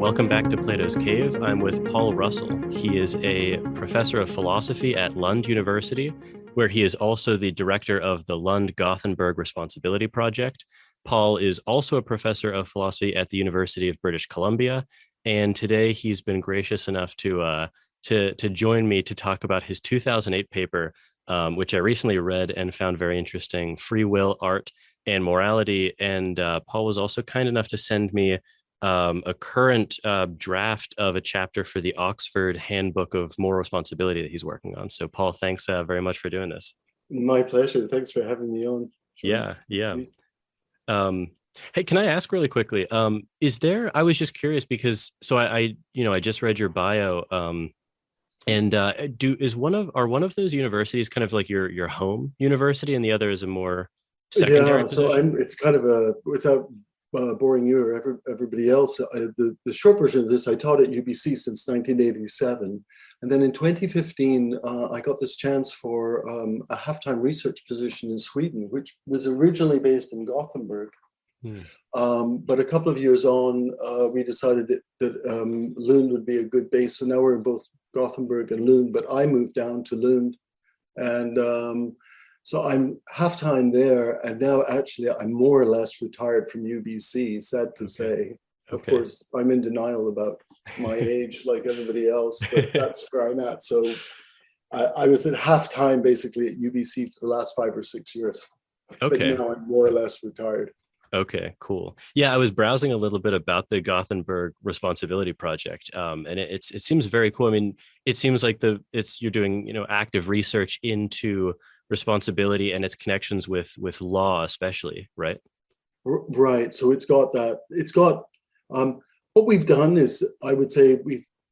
Welcome back to Plato's Cave. I'm with Paul Russell. He is a professor of philosophy at Lund University, where he is also the director of the Lund Gothenburg Responsibility Project. Paul is also a professor of philosophy at the University of British Columbia, and today he's been gracious enough to join me to talk about his 2008 paper, which I recently read and found very interesting: Free Will, Art, and Morality. And Paul was also kind enough to send me a current draft of a chapter for the Oxford Handbook of Moral Responsibility that he's working on. So, Paul, thanks very much for doing this. My pleasure. Thanks for having me on. Sure. Yeah. Hey, can I ask really quickly? I was just curious because I just read your bio. And are one of those universities kind of like your home university, and the other is a more secondary position? It's kind of without boring you or everybody else, the short version of this, I taught at UBC since 1987. And then in 2015, I got this chance for a half-time research position in Sweden, which was originally based in Gothenburg. But a couple of years on, we decided that Lund would be a good base. So now we're in both Gothenburg and Lund, but I moved down to Lund. And so I'm half-time there, and now actually I'm more or less retired from UBC, sad to say. Of course, I'm in denial about my age like everybody else, but that's where I'm at. So I was at half-time basically at UBC for the last 5 or 6 years. But now I'm more or less retired. Okay, cool. Yeah, I was browsing a little bit about the Gothenburg Responsibility Project, and it seems very cool. I mean, it seems like you're doing active research into responsibility and its connections with law, especially, right? Right. So it's got that. It's got what we've done is, I would say,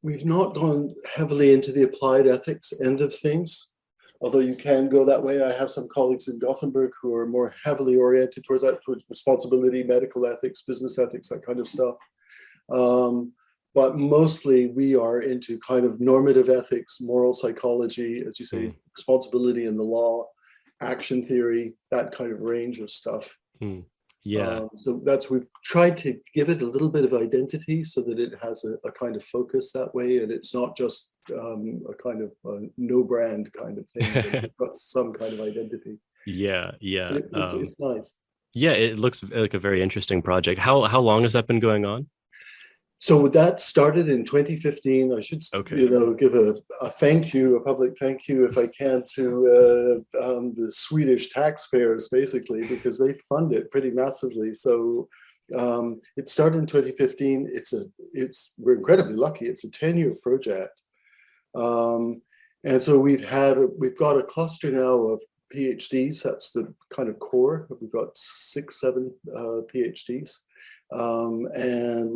we've not gone heavily into the applied ethics end of things. Although you can go that way. I have some colleagues in Gothenburg who are more heavily oriented towards responsibility, medical ethics, business ethics, that kind of stuff. But mostly we are into kind of normative ethics, moral psychology, as you say, responsibility in the law, action theory, that kind of range of stuff. Yeah. So we've tried to give it a little bit of identity so that it has a kind of focus that way, and it's not just a kind of no brand kind of thing. It's got some kind of identity. Yeah. It's nice. Yeah, it looks like a very interesting project. How long has that been going on? So that started in 2015. I should, give a public thank you, if I can, to the Swedish taxpayers, basically, because they fund it pretty massively. So it started in 2015. We're incredibly lucky. It's a 10-year project, and so we've got a cluster now of PhDs. That's the kind of core. We've got 6-7 PhDs. And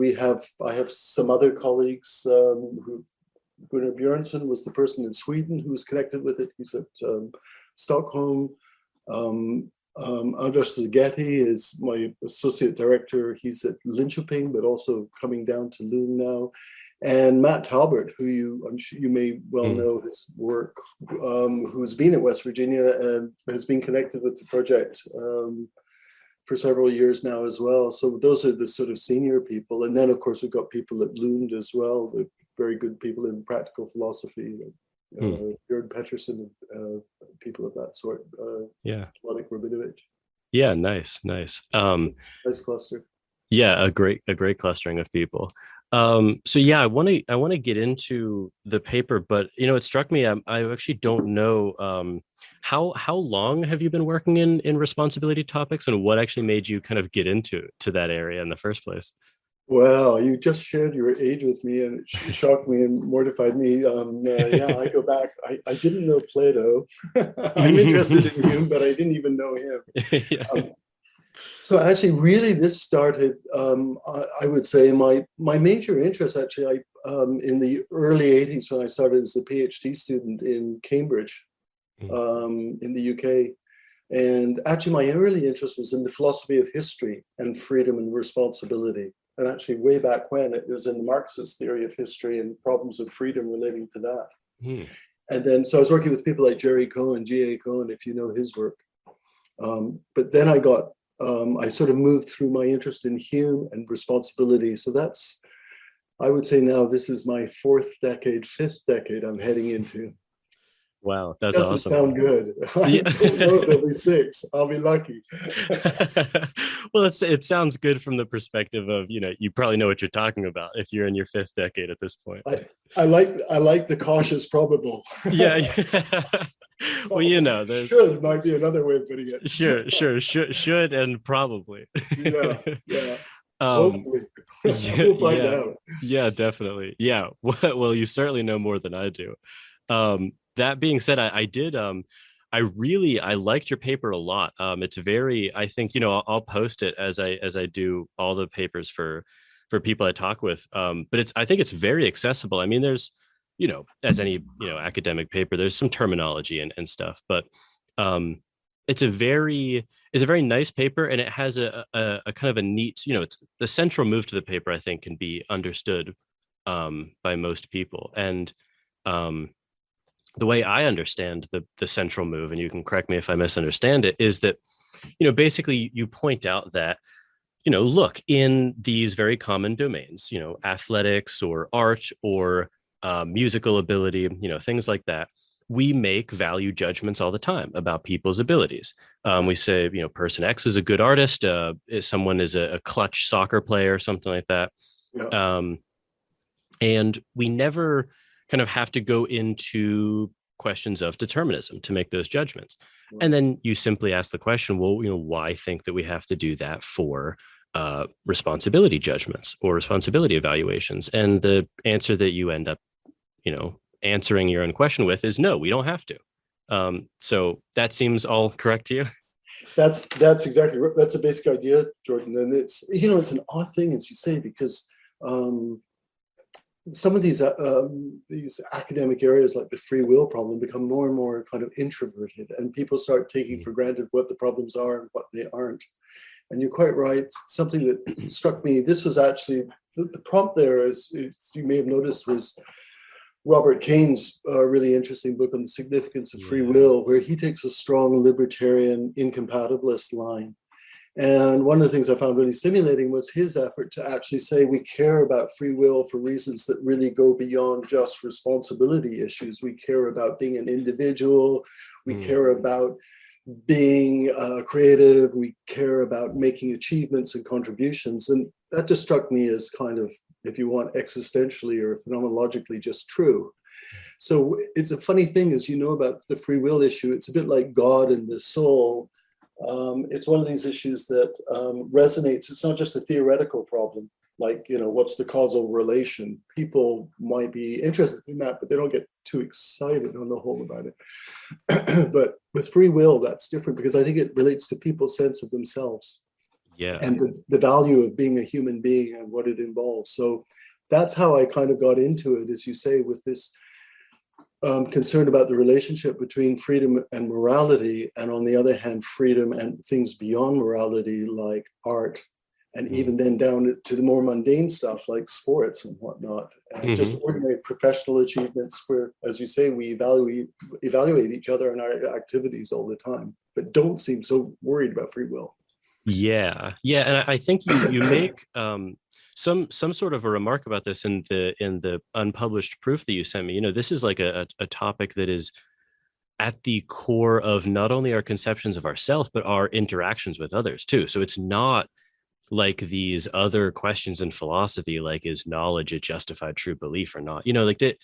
I have some other colleagues Gunnar Björnsson was the person in Sweden who was connected with it. He's at Stockholm. Anders Zagetti is my associate director. He's at Linköping, but also coming down to Lund now. And Matt Talbert, who I'm sure you may well know his work, who's been at West Virginia and has been connected with the project for several years now as well. So those are the sort of senior people. And then, of course, we've got people at Lund as well, the very good people in practical philosophy, Jörg Pettersson, people of that sort. Vladimir Rabinovich. Yeah, nice. Nice cluster. Yeah, a great clustering of people. So yeah, I want to get into the paper, but it struck me, I actually don't know how long have you been working in responsibility topics, and what actually made you kind of get into that area in the first place? Well, you just shared your age with me, and it shocked me and mortified me. I go back. I didn't know Plato. I'm interested in Hume, but I didn't even know him. So actually, really, this started, I would say, my major interest, actually, in the early 80s when I started as a PhD student in Cambridge, in the UK. And actually, my early interest was in the philosophy of history and freedom and responsibility. And actually, way back when, it was in the Marxist theory of history and problems of freedom relating to that. And then, so I was working with people like Jerry Cohen, G.A. Cohen, if you know his work. But then I sort of moved through my interest in Hume and responsibility. So that's I would say now this is my fifth decade I'm heading into. Wow, that's Doesn't awesome. sound good. I Yeah. don't know if there'll be six. I'll be lucky. Well, it sounds good from the perspective of, you probably know what you're talking about if you're in your fifth decade at this point. I like the cautious probable. Yeah. Well, there's should might be another way of putting it. Sure, should and probably. Yeah. Um, Hopefully. yeah, We'll find yeah, out. yeah, definitely. Yeah. Well, you certainly know more than I do. That being said, I did I liked your paper a lot. It's very, I think, I'll post it as I do all the papers for people I talk with. But I think it's very accessible. I mean, there's, as any, academic paper, there's some terminology and stuff, but it's a very nice paper, and it has a kind of a neat, it's the central move to the paper, I think, can be understood by most people. And the way I understand the central move, and you can correct me if I misunderstand it, is that, basically you point out that, look, in these very common domains, athletics or art or musical ability, things like that, we make value judgments all the time about people's abilities. We say, person X is a good artist, someone is a clutch soccer player, something like that. Yeah. And we never kind of have to go into questions of determinism to make those judgments. Right. And then you simply ask the question, well, why think that we have to do that for responsibility judgments or responsibility evaluations? And the answer that you end up, answering your own question with is no, we don't have to. So that seems all correct to you? That's exactly right. That's the basic idea, Jordan. And it's an odd thing, as you say, because some of these academic areas, like the free will problem, become more and more kind of introverted, and people start taking for granted what the problems are and what they aren't. And you're quite right. Something that struck me, this was actually the prompt there, as you may have noticed, was Robert Kane's really interesting book on the significance of free will, where he takes a strong libertarian incompatibilist line. And one of the things I found really stimulating was his effort to actually say we care about free will for reasons that really go beyond just responsibility issues. We care about being an individual. We care about being creative. We care about making achievements and contributions. And that just struck me as kind of, if you want, existentially or phenomenologically just true. So it's a funny thing, as you know, about the free will issue. It's a bit like God and the soul. It's one of these issues that resonates. It's not just a theoretical problem, like, what's the causal relation? People might be interested in that, but they don't get too excited on the whole about it. But with free will, that's different, because I think it relates to people's sense of themselves. Yeah. And the value of being a human being and what it involves. So that's how I kind of got into it, as you say, with this concern about the relationship between freedom and morality, and on the other hand, freedom and things beyond morality, like art, and even then down to the more mundane stuff like sports and whatnot, and just ordinary professional achievements where, as you say, we evaluate each other and our activities all the time, but don't seem so worried about free will. Yeah, and I think you make some sort of a remark about this in the unpublished proof that you sent me. This is like a topic that is at the core of not only our conceptions of ourselves, but our interactions with others too. So it's not like these other questions in philosophy, like, is knowledge a justified true belief or not? Like that,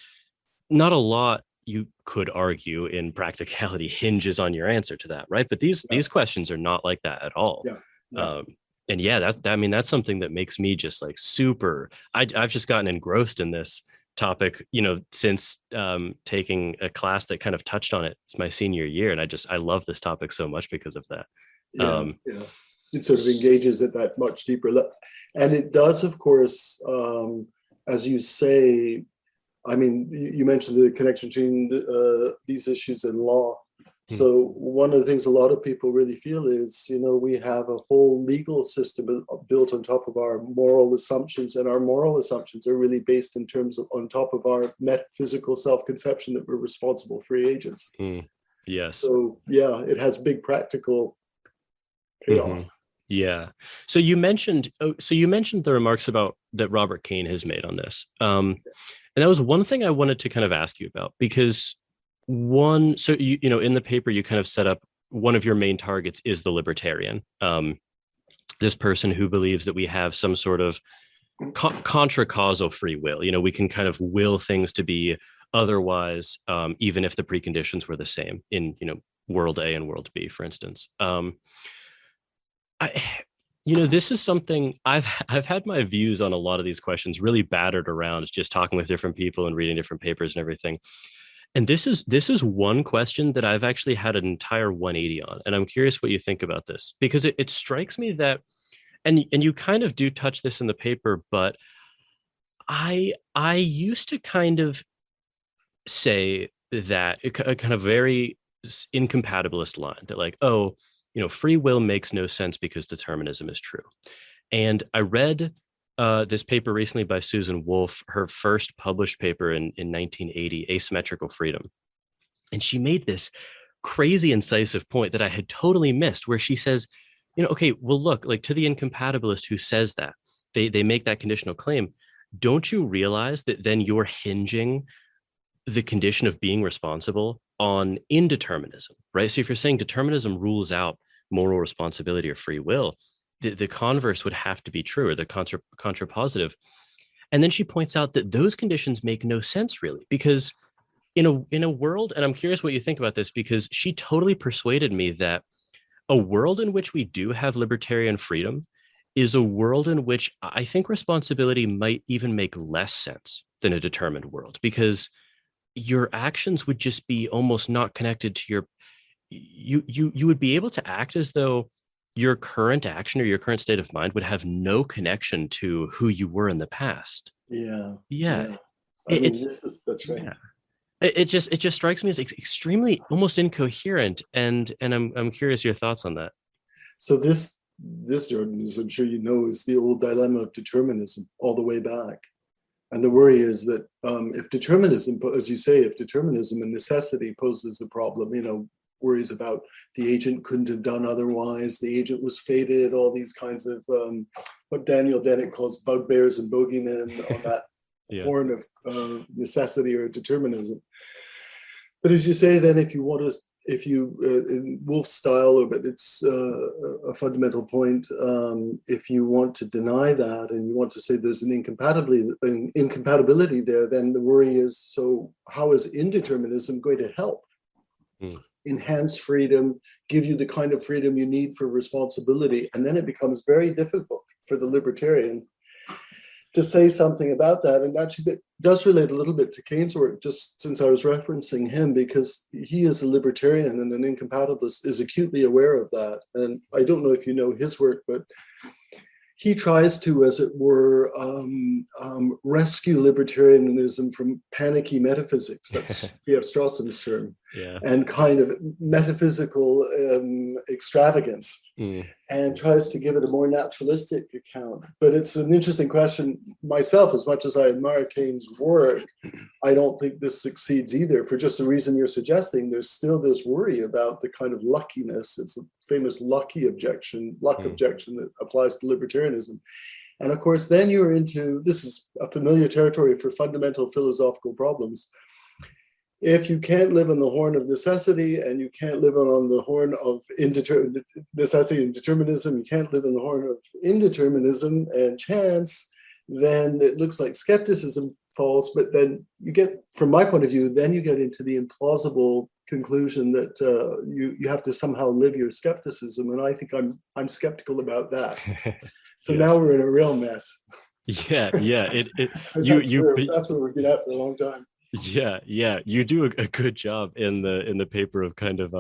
not a lot, you could argue, in practicality hinges on your answer to that, right? But these questions are not like that at all. And that's something that makes me just like super, I've just gotten engrossed in this topic, since taking a class that kind of touched on it. It's my senior year, and I love this topic so much because of that. It sort of engages at that much deeper level. And it does, of course, as you say, I mean, you mentioned the connection between these issues and law. So one of the things a lot of people really feel is, we have a whole legal system built on top of our moral assumptions, and our moral assumptions are really based in terms of on top of our metaphysical self-conception that we're responsible free agents. Yes. So it has big practical payoff. Yeah. So you mentioned the remarks about that Robert Kane has made on this. And that was one thing I wanted to kind of ask you about because in the paper you kind of set up one of your main targets is the libertarian. This person who believes that we have some sort of contra causal free will. We can kind of will things to be otherwise, even if the preconditions were the same in, world A and world B, for instance. I, this is something I've had my views on a lot of these questions really battered around just talking with different people and reading different papers and everything. And this is one question that I've actually had an entire 180 on, and I'm curious what you think about this because it strikes me that, and you kind of do touch this in the paper, but I used to kind of say that a kind of very incompatibilist line that like, oh, free will makes no sense because determinism is true. And I read this paper recently by Susan Wolf, her first published paper in 1980, Asymmetrical Freedom. And she made this crazy incisive point that I had totally missed, where she says, okay, well, look, like to the incompatibilist who says that, they make that conditional claim. Don't you realize that then you're hinging the condition of being responsible on indeterminism, right? So if you're saying determinism rules out moral responsibility or free will, the converse would have to be true, or the contrapositive. And then she points out that those conditions make no sense really, because in a world, and I'm curious what you think about this, because she totally persuaded me that a world in which we do have libertarian freedom is a world in which I think responsibility might even make less sense than a determined world, because your actions would just be almost not connected to you would be able to act as though your current action or your current state of mind would have no connection to who you were in the past. Yeah. Yeah. That's right. Yeah. It just strikes me as extremely almost incoherent, and I'm curious your thoughts on that. So this, Jordan, as I'm sure you know, is the old dilemma of determinism all the way back. And the worry is that if determinism, as you say, if determinism and necessity poses a problem, worries about the agent couldn't have done otherwise, the agent was fated, all these kinds of what Daniel Dennett calls bugbears and bogeymen on that Yeah. horn of necessity or determinism. But as you say, then if you in Wolf's style, but it's a fundamental point, if you want to deny that and you want to say there's an incompatibility there, then the worry is, so how is indeterminism going to help enhance freedom, give you the kind of freedom you need for responsibility? And then it becomes very difficult for the libertarian to say something about that. And actually that does relate a little bit to Keynes' work, just since I was referencing him, because he is a libertarian and an incompatibilist, is acutely aware of that. And I don't know if you know his work, but he tries to, as it were, rescue libertarianism from panicky metaphysics. That's P.F. Strawson's term. Yeah. And kind of metaphysical extravagance, and tries to give it a more naturalistic account. But it's an interesting question. Myself, as much as I admire Keynes' work, I don't think this succeeds either, for just the reason you're suggesting. There's still this worry about the kind of luckiness. It's the famous luck objection that applies to libertarianism. And of course, then you're into, this is a familiar territory for fundamental philosophical problems. If you can't live on the horn of necessity, and you can't live on the horn of necessity and determinism, you can't live on the horn of indeterminism and chance, then it looks like skepticism falls. But then you get, from my point of view, then you get into the implausible conclusion that you have to somehow live your skepticism. And I think I'm skeptical about that. So Yes. Now we're in a real mess. Yeah. That's where we've been at for a long time. Yeah, you do a good job in the paper of kind of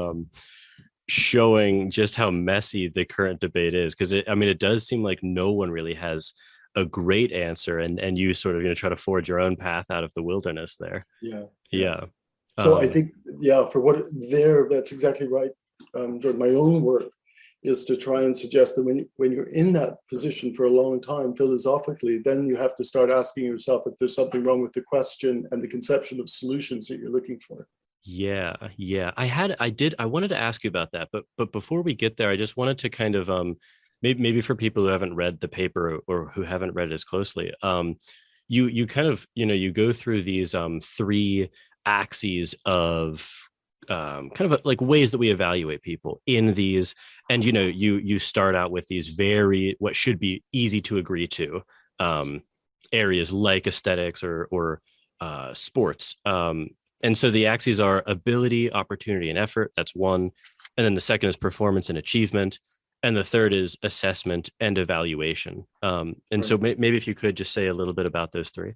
showing just how messy the current debate is, because it does seem like no one really has a great answer, and you sort of try to forge your own path out of the wilderness there. Yeah. So I think for what there, that's exactly right. Jordan, my own work is to try and suggest that when you're in that position for a long time philosophically, then you have to start asking yourself if there's something wrong with the question and the conception of solutions that you're looking for. Yeah. I wanted to ask you about that, but before we get there, I just wanted to kind of maybe for people who haven't read the paper or who haven't read it as closely, you kind of, you go through these three axes of kind of like ways that we evaluate people in these, and you start out with these very what should be easy to agree to areas like aesthetics or sports. And so the axes are ability, opportunity, and effort. That's one. And then the second is performance and achievement. And the third is assessment and evaluation. And so maybe if you could just say a little bit about those three.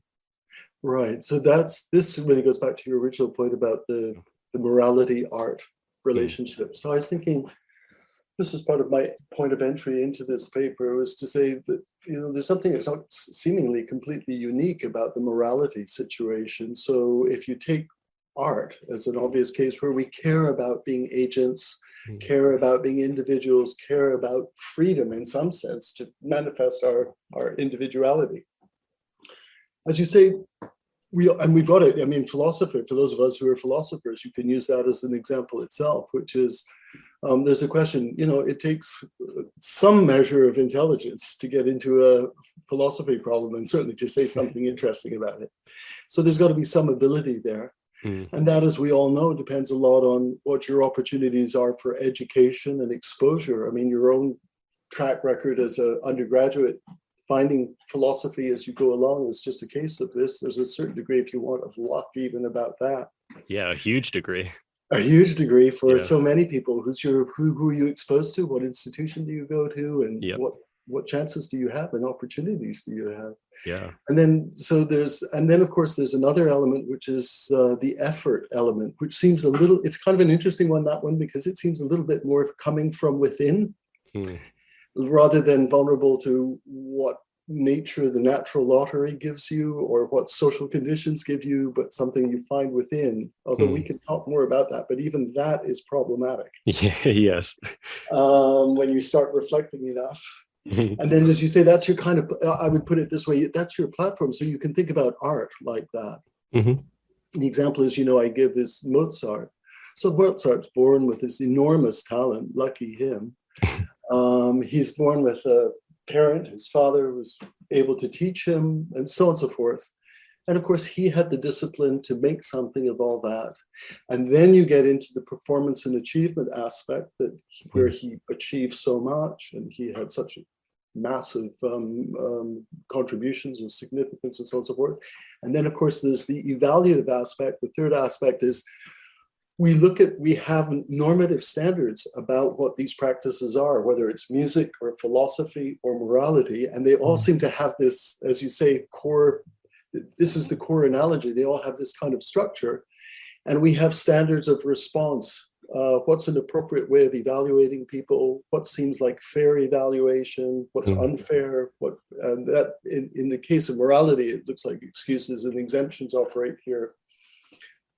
Right. So this really goes back to your original point about the morality art relationship. So I was thinking, this is part of my point of entry into this paper, was to say that there's something that's not seemingly completely unique about the morality situation. So if you take art as an obvious case where we care about being agents, care about being individuals, care about freedom in some sense to manifest our individuality. As you say, we've got it. I mean, philosophy, for those of us who are philosophers, you can use that as an example itself, which is, there's a question, it takes some measure of intelligence to get into a philosophy problem and certainly to say something interesting about it. So there's got to be some ability there. And that, as we all know, depends a lot on what your opportunities are for education and exposure. I mean, your own track record as an undergraduate, finding philosophy as you go along is just a case of this. There's a certain degree, if you want, of luck even about that. Yeah, a huge degree. A huge degree for so many people. Who are you exposed to? What institution do you go to? And what chances do you have and opportunities do you have? Yeah. And then of course there's another element, which is the effort element, which seems it's kind of an interesting one, that one, because it seems a little bit more coming from within rather than vulnerable to what nature, the natural lottery gives you or what social conditions give you, but something you find within, although we can talk more about that, but even that is problematic. Yes. When you start reflecting enough. And then, as you say, that's your kind of, I would put it this way, that's your platform. So you can think about art like that. The example is, I give is Mozart. So Mozart's born with this enormous talent, lucky him. He's born with a parent, his father was able to teach him, and so on and so forth. And of course, he had the discipline to make something of all that. And then you get into the performance and achievement aspect, where he achieved so much and he had such massive contributions and significance and so on and so forth. And then, of course, there's the evaluative aspect. The third aspect is we have normative standards about what these practices are, whether it's music or philosophy or morality. And they all seem to have this, as you say, core. This is the core analogy. They all have this kind of structure. And we have standards of response. What's an appropriate way of evaluating people? What seems like fair evaluation? What's unfair? That in the case of morality, it looks like excuses and exemptions operate here.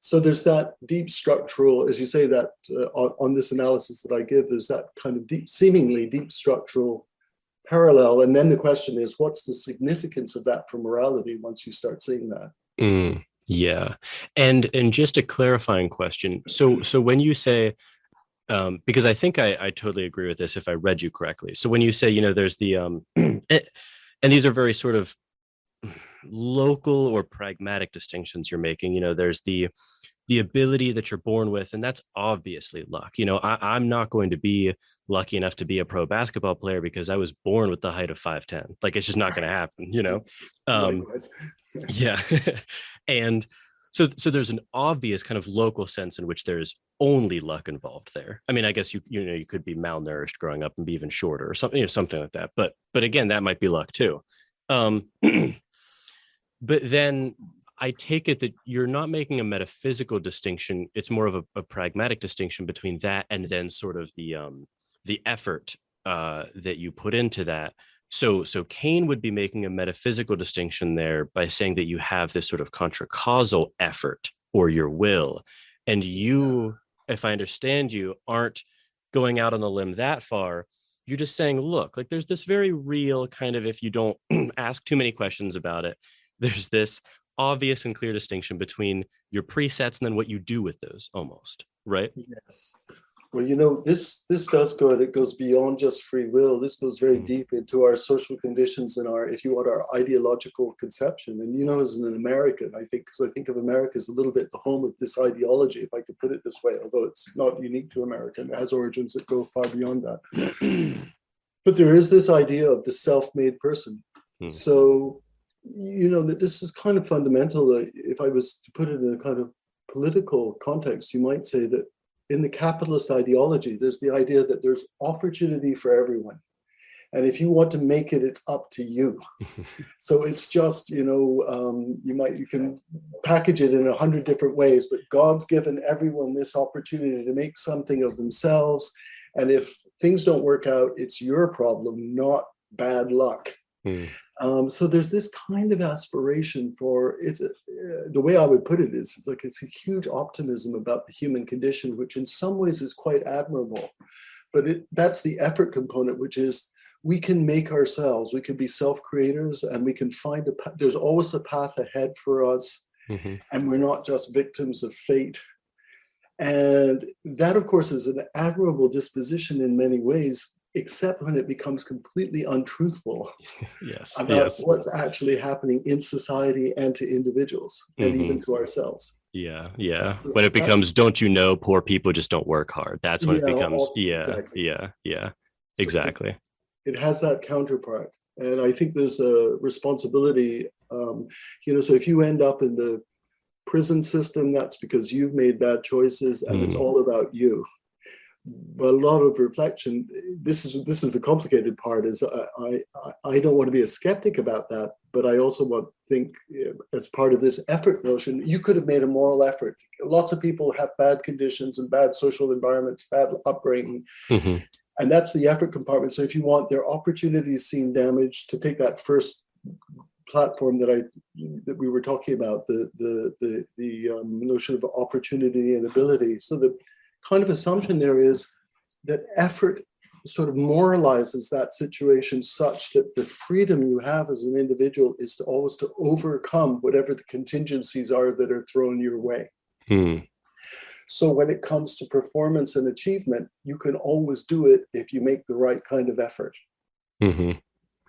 So there's that deep structural, as you say, that on this analysis that I give, there's that kind of seemingly deep structural parallel. And then the question is, what's the significance of that for morality once you start seeing that? Yeah. And just a clarifying question. So when you say, because I think I totally agree with this if I read you correctly. So when you say, there's the, and these are very sort of local or pragmatic distinctions you're making, there's the ability that you're born with, and that's obviously luck. I'm not going to be lucky enough to be a pro basketball player because I was born with the height of 5'10". Like, it's just not going to happen, Yeah. And so there's an obvious kind of local sense in which there's only luck involved there. I mean, I guess you could be malnourished growing up and be even shorter or something, something like that. But again, that might be luck too. But then I take it that you're not making a metaphysical distinction. It's more of a pragmatic distinction between that and then sort of the effort that you put into that. So Kane would be making a metaphysical distinction there by saying that you have this sort of contra-causal effort or your will. And you, if I understand you, aren't going out on the limb that far. You're just saying, look, like there's this very real kind of, if you don't ask too many questions about it, there's this obvious and clear distinction between your presets and then what you do with those almost, right? Yes. Well, this does go, and it goes beyond just free will. This goes very deep into our social conditions and our, if you want, our ideological conception. And as an American, I think, because I think of America as a little bit the home of this ideology, if I could put it this way, although it's not unique to America, it has origins that go far beyond that. But there is this idea of the self-made person. So, that this is kind of fundamental. If I was to put it in a kind of political context, you might say that in the capitalist ideology, there's the idea that there's opportunity for everyone. And if you want to make it, it's up to you. So it's just, you can package it in 100 different ways, but God's given everyone this opportunity to make something of themselves. And if things don't work out, it's your problem, not bad luck. So there's this kind of aspiration for, the way I would put it is, it's a huge optimism about the human condition, which in some ways is quite admirable. But that's the effort component, which is we can make ourselves, we can be self-creators, and we can find there's always a path ahead for us, and we're not just victims of fate. And that, of course, is an admirable disposition in many ways, except when it becomes completely untruthful about what's actually happening in society and to individuals and even to ourselves. Yeah. When it becomes, don't you know, poor people just don't work hard. That's when it becomes, exactly. So it has that counterpart. And I think there's a responsibility, so if you end up in the prison system, that's because you've made bad choices and it's all about you. But a lot of reflection, this is the complicated part, is I don't want to be a skeptic about that, but I also want to think as part of this effort notion, you could have made a moral effort. Lots of people have bad conditions and bad social environments, bad upbringing, and that's the effort compartment. So if you want their opportunities seem damaged, to take that first platform that we were talking about, the notion of opportunity and ability. So the kind of assumption there is that effort sort of moralizes that situation such that the freedom you have as an individual is to always to overcome whatever the contingencies are that are thrown your way. So when it comes to performance and achievement, you can always do it if you make the right kind of effort.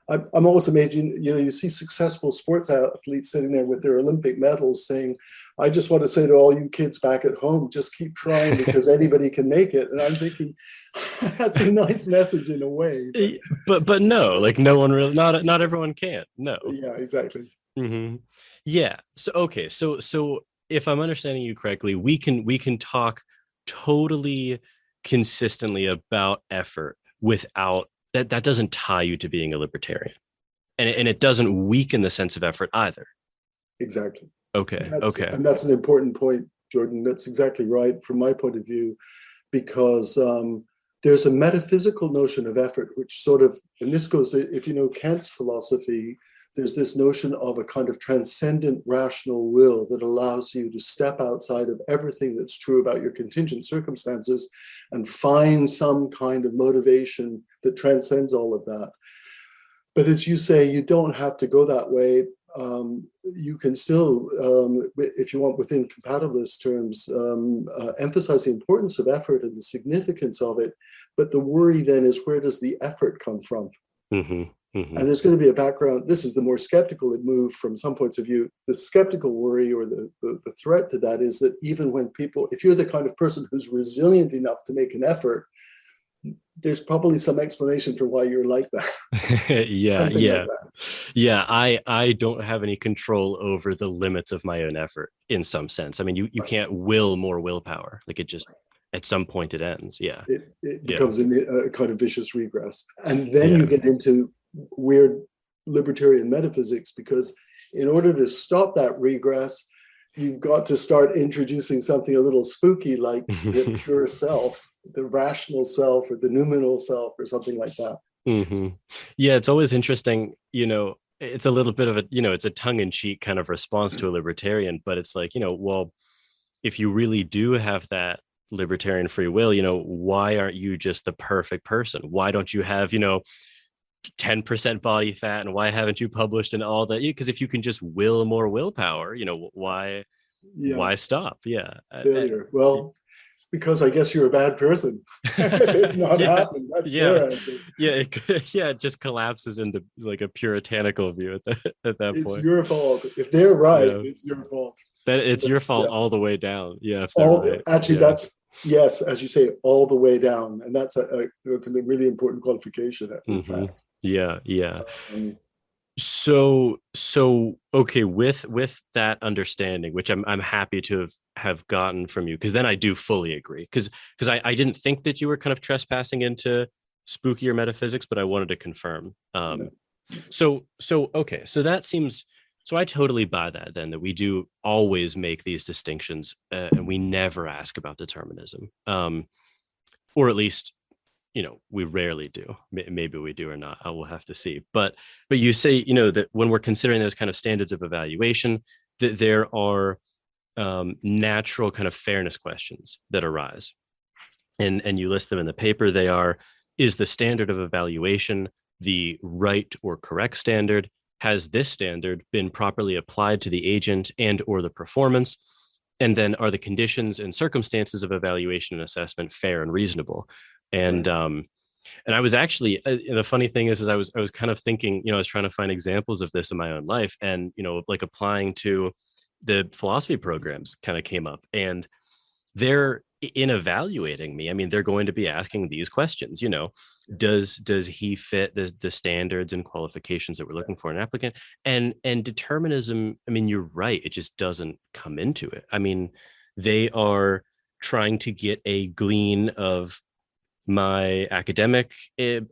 I'm always amazed, you see successful sports athletes sitting there with their Olympic medals saying, I just want to say to all you kids back at home, just keep trying because anybody can make it. And I'm thinking, that's a nice message in a way. But no, like no one really, not everyone can. No. Yeah, exactly. Yeah. So, okay. So if I'm understanding you correctly, we can talk totally consistently about effort without that doesn't tie you to being a libertarian, and it doesn't weaken the sense of effort either. Exactly. Okay. And that's an important point, Jordan. That's exactly right from my point of view, because there's a metaphysical notion of effort, which sort of, and this goes, if you know Kant's philosophy, there's this notion of a kind of transcendent rational will that allows you to step outside of everything that's true about your contingent circumstances and find some kind of motivation that transcends all of that. But as you say, you don't have to go that way. You can still, if you want, within compatibilist terms, emphasize the importance of effort and the significance of it. But the worry then is, where does the effort come from? And there's going to be a background. This is the more skeptical move from some points of view. The skeptical worry or the threat to that is that even when people, if you're the kind of person who's resilient enough to make an effort, there's probably some explanation for why you're like that. Yeah. I don't have any control over the limits of my own effort in some sense. I mean, you can't will more willpower. Like, it just, at some point it ends. It becomes a kind of vicious regress. And then you get into weird libertarian metaphysics, because in order to stop that regress, you've got to start introducing something a little spooky, like the pure self, the rational self, or the noumenal self, or something like that. Yeah, it's always interesting, it's a little bit of a, it's a tongue-in-cheek kind of response to a libertarian, but it's like, well, if you really do have that libertarian free will, why aren't you just the perfect person? Why don't you have, 10% body fat, and why haven't you published and all that? Because if you can just will more willpower, why stop? Failure. Well, because I guess you're a bad person. If it's not Yeah, happening, that's yeah, their answer. yeah. It just collapses into like a puritanical view at that It's point. your fault. If they're right, Yeah, it's your fault. that it's your fault Yeah. all the way down. Yeah, if they're All right. actually, Yeah. that's yes, as you say, all the way down, and that's a really important qualification. In fact, Yeah, yeah. um, So okay, with that understanding, which I'm happy to have gotten from you, because then I do fully agree. Because I didn't think that you were kind of trespassing into spookier metaphysics, but I wanted to confirm. no, So okay, so that seems, so I totally buy that then, that we do always make these distinctions, and we never ask about determinism, or at least, we rarely do. Maybe we do or not. I will have to see. But you say, that when we're considering those kind of standards of evaluation, that there are natural kind of fairness questions that arise, and you list them in the paper. They are: is the standard of evaluation the right or correct standard? Has this standard been properly applied to the agent and or the performance? And then, are the conditions and circumstances of evaluation and assessment fair and reasonable? And right. and I was actually, the funny thing is I was kind of thinking, I was trying to find examples of this in my own life, and like applying to the philosophy programs kind of came up, and they're in evaluating me. I mean, they're going to be asking these questions, does he fit the standards and qualifications that we're looking for in an applicant? And determinism, I mean, you're right, it just doesn't come into it. I mean, they are trying to get a glean of my academic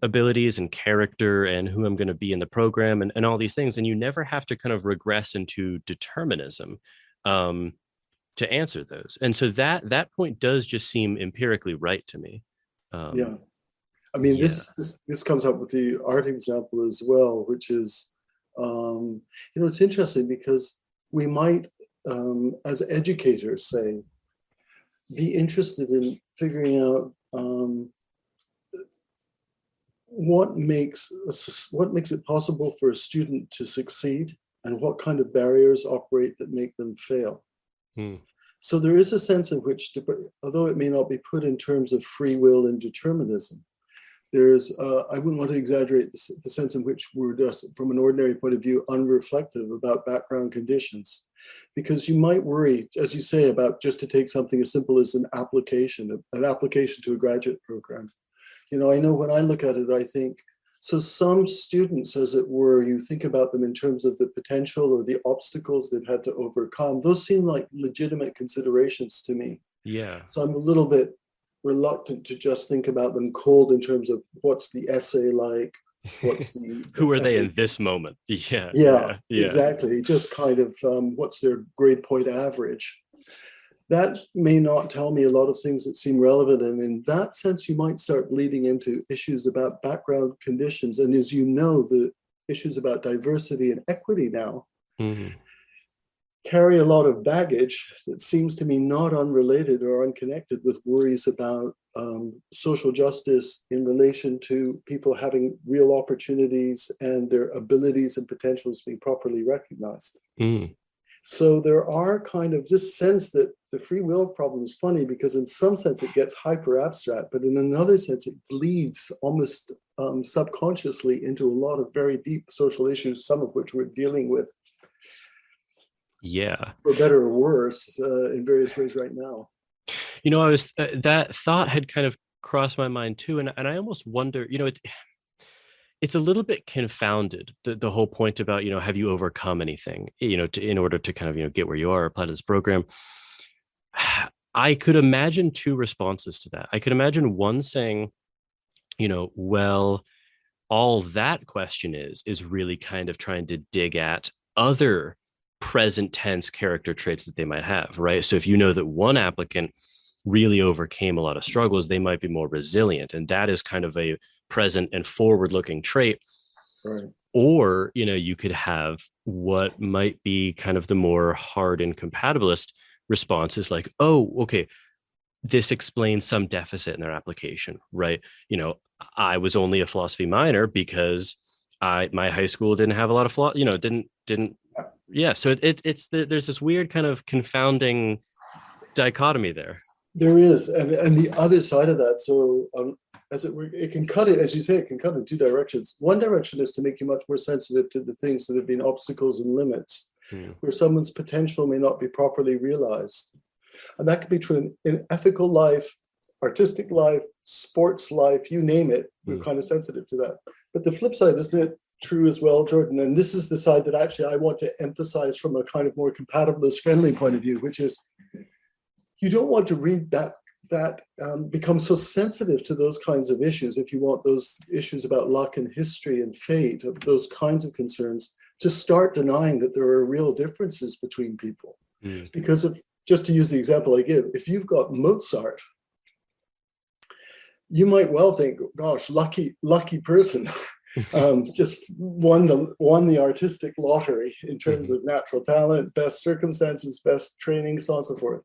abilities and character and who I'm going to be in the program, and all these things. And you never have to kind of regress into determinism to answer those. And so that point does just seem empirically right to me. Yeah, I mean, Yeah. this comes up with the art example as well, which is, it's interesting because we might, as educators, say, be interested in figuring out what makes it possible for a student to succeed, and what kind of barriers operate that make them fail. Hmm. So there is a sense in which, although it may not be put in terms of free will and determinism, there's, I wouldn't want to exaggerate the sense in which we're just, from an ordinary point of view, unreflective about background conditions. Because you might worry, as you say, about, just to take something as simple as an application to a graduate program. I know when I look at it, I think, so some students, as it were, you think about them in terms of the potential or the obstacles they've had to overcome. Those seem like legitimate considerations to me. Yeah. So I'm a little bit reluctant to just think about them cold in terms of what's the essay like, what's the who are they essay in this moment? Yeah. yeah, Yeah. exactly. Just kind of what's their grade point average. That may not tell me a lot of things that seem relevant. And in that sense, you might start bleeding into issues about background conditions. And as you know, the issues about diversity and equity now carry a lot of baggage that seems to me not unrelated or unconnected with worries about social justice in relation to people having real opportunities and their abilities and potentials being properly recognized. So there are kind of this sense that the free will problem is funny, because in some sense it gets hyper abstract, but in another sense it bleeds almost subconsciously into a lot of very deep social issues, some of which we're dealing with, for better or worse, in various ways right now. I was that thought had kind of crossed my mind too, and I almost wonder, it's a little bit confounded, the whole point about, have you overcome anything, in order to kind of, get where you are, apply to this program. I could imagine two responses to that. I could imagine one saying, well, all that question is really kind of trying to dig at other present tense character traits that they might have, right? So if you know that one applicant really overcame a lot of struggles, they might be more resilient, and that is kind of a present and forward looking trait. Right. Or, you could have what might be kind of the more hard and compatibilist responses, like, oh, okay, this explains some deficit in their application, right? I was only a philosophy minor because my high school didn't have a lot of didn't yeah. So there's this weird kind of confounding dichotomy there. There is, and the other side of that. So, as it were, it can cut it, as you say, it can cut in two directions. One direction is to make you much more sensitive to the things that have been obstacles and limits, where someone's potential may not be properly realized. And that could be true in ethical life, artistic life, sports life, you name it. We're kind of sensitive to that. But the flip side, isn't it true as well, Jordan? And this is the side that actually I want to emphasize from a kind of more compatibilist friendly point of view, which is you don't want to read that become so sensitive to those kinds of issues, if you want those issues about luck and history and fate, of those kinds of concerns, to start denying that there are real differences between people. Because if, just to use the example I give, if you've got Mozart, you might well think, gosh, lucky person, just won the artistic lottery in terms of natural talent, best circumstances, best training, so on and so forth.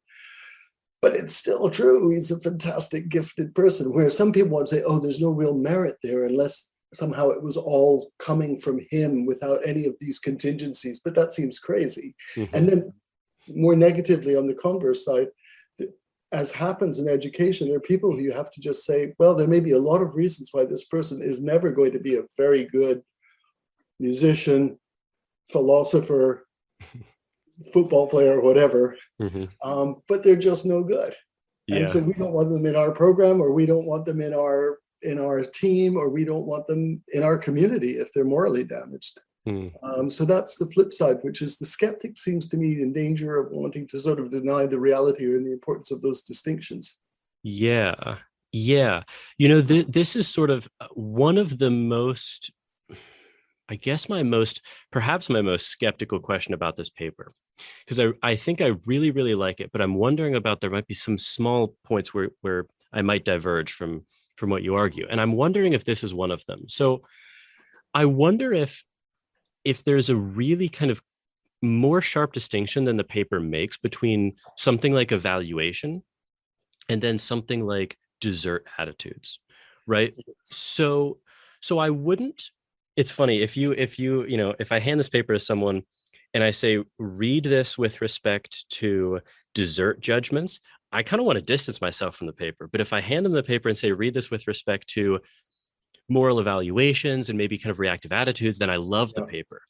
But it's still true, he's a fantastic, gifted person, where some people want to say, oh, there's no real merit there unless somehow it was all coming from him without any of these contingencies, but that seems crazy. And then more negatively on the converse side, as happens in education, there are people who you have to just say, well, there may be a lot of reasons why this person is never going to be a very good musician, philosopher, football player, whatever, but they're just no good. And so we don't want them in our program, or we don't want them in our team, or we don't want them in our community if they're morally damaged. So that's the flip side, which is the skeptic seems to me in danger of wanting to sort of deny the reality or the importance of those distinctions. Yeah. You know, this is sort of one of the most, I guess perhaps my most skeptical question about this paper, because I think I really, really like it, but I'm wondering about, there might be some small points where I might diverge from what you argue. And I'm wondering if this is one of them. So I wonder if there's a really kind of more sharp distinction than the paper makes between something like evaluation and then something like desert attitudes, right? So I wouldn't, it's funny, if I hand this paper to someone and I say, read this with respect to desert judgments, I kind of want to distance myself from the paper. But if I hand them the paper and say, read this with respect to moral evaluations and maybe kind of reactive attitudes, then I love the paper.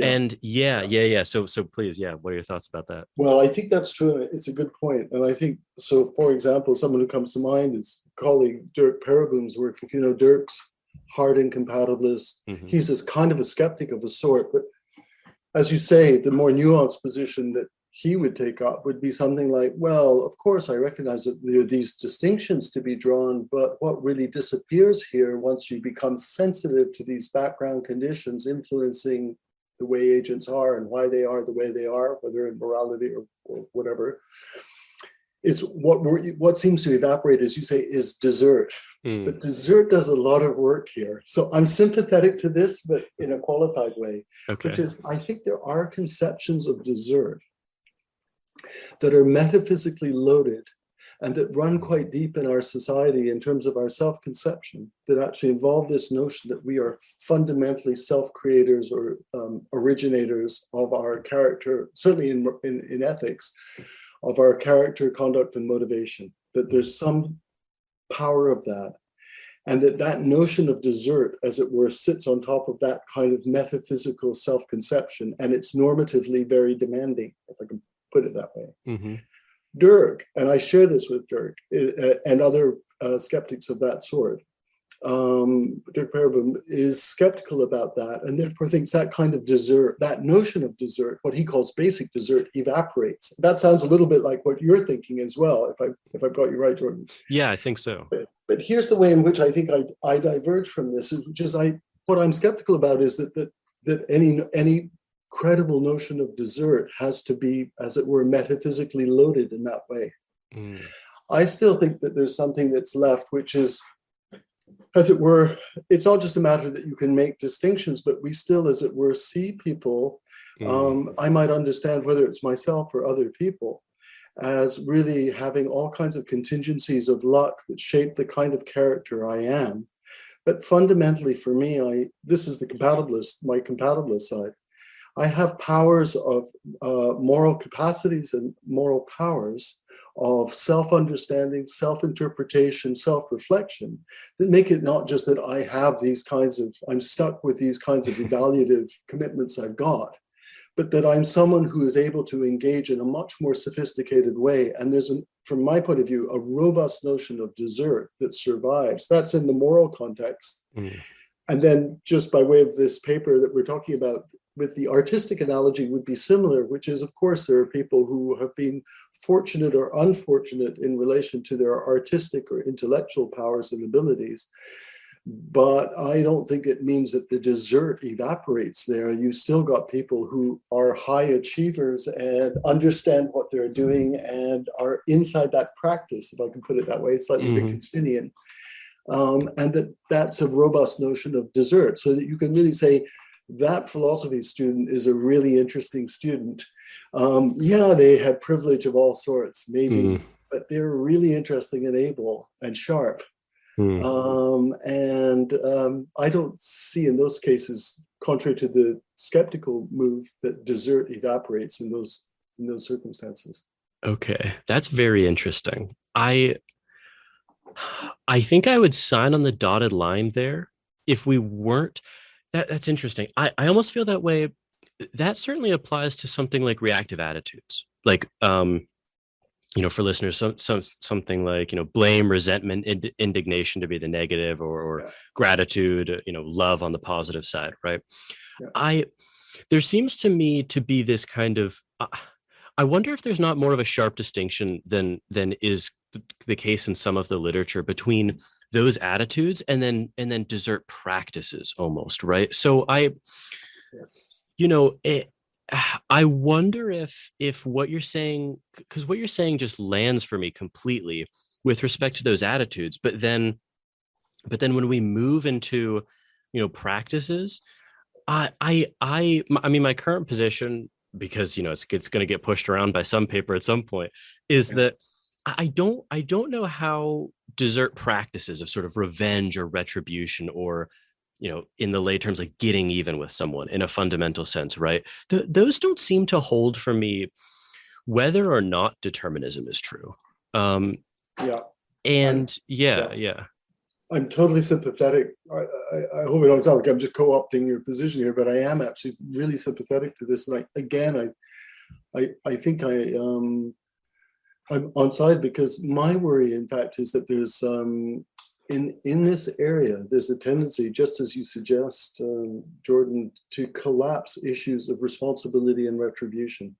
And so please, what are your thoughts about that? Well, I think that's true. It's a good point. And I think, so for example, someone who comes to mind is colleague Dirk Pereboom's work. If you know Dirk's hardened compatibilist, he's this kind of a skeptic of a sort, but as you say, the more nuanced position that he would take up would be something like, well, of course, I recognize that there are these distinctions to be drawn, but what really disappears here once you become sensitive to these background conditions influencing the way agents are and why they are the way they are, whether in morality or whatever, it's what seems to evaporate, as you say, is desert. But desert does a lot of work here. So I'm sympathetic to this, but in a qualified way, which is, I think there are conceptions of desert that are metaphysically loaded and that run quite deep in our society in terms of our self-conception, that actually involve this notion that we are fundamentally self-creators or originators of our character, certainly in ethics, of our character, conduct, and motivation, that there's some power of that. And that notion of desert, as it were, sits on top of that kind of metaphysical self-conception, and it's normatively very demanding, if I can put it that way. Dirk, and I share this with Dirk and other skeptics of that sort, Dirk Pereboom is skeptical about that, and therefore thinks that kind of desert, that notion of desert, what he calls basic desert, evaporates. That sounds a little bit like what you're thinking as well, if I've got you right, Jordan. Yeah, I think so. But here's the way in which I think I diverge from this, which is what I'm skeptical about is that any credible notion of desert has to be, as it were, metaphysically loaded in that way. I still think that there's something that's left, which is, as it were, it's not just a matter that you can make distinctions, but we still, as it were, see people. I might understand whether it's myself or other people as really having all kinds of contingencies of luck that shape the kind of character I am. But fundamentally for me, this is my compatibilist side. I have powers of moral capacities and moral powers of self-understanding, self-interpretation, self-reflection that make it not just that I have these kinds of, I'm stuck with these kinds of evaluative commitments I've got, but that I'm someone who is able to engage in a much more sophisticated way. And there's, from my point of view, a robust notion of desert that survives. That's in the moral context. Mm. And then just by way of this paper that we're talking about, with the artistic analogy would be similar, which is, of course, there are people who have been fortunate or unfortunate in relation to their artistic or intellectual powers and abilities. But I don't think it means that the desert evaporates there. You still got people who are high achievers and understand what they're doing and are inside that practice, if I can put it that way, slightly Wittgensteinian. And that's a robust notion of desert, so that you can really say that philosophy student is a really interesting student. Yeah, they had privilege of all sorts, maybe, but they're really interesting and able and sharp. I don't see in those cases, contrary to the skeptical move, that desert evaporates in those circumstances. Okay, that's very interesting. I think I would sign on the dotted line there if we weren't. That's interesting. I almost feel that way. That certainly applies to something like reactive attitudes, like for listeners, something like blame, resentment, indignation to be the negative, or gratitude, love on the positive side, right? Yeah. There seems to me to be this kind of. I wonder if there's not more of a sharp distinction than is the case in some of the literature between those attitudes and then desert practices, almost, right? So I wonder if what you're saying, because what you're saying just lands for me completely with respect to those attitudes, but then when we move into practices, I mean, my current position, because it's going to get pushed around by some paper at some point, is that I don't know how desert practices of sort of revenge or retribution, or in the lay terms, like getting even with someone in a fundamental sense, right? Those don't seem to hold for me, whether or not determinism is true. Yeah. I'm totally sympathetic. I hope it don't sound like I'm just co-opting your position here, but I am actually really sympathetic to this. And I think I'm on side, because my worry, in fact, is that there's in this area, there's a tendency, just as you suggest, Jordan, to collapse issues of responsibility and retribution.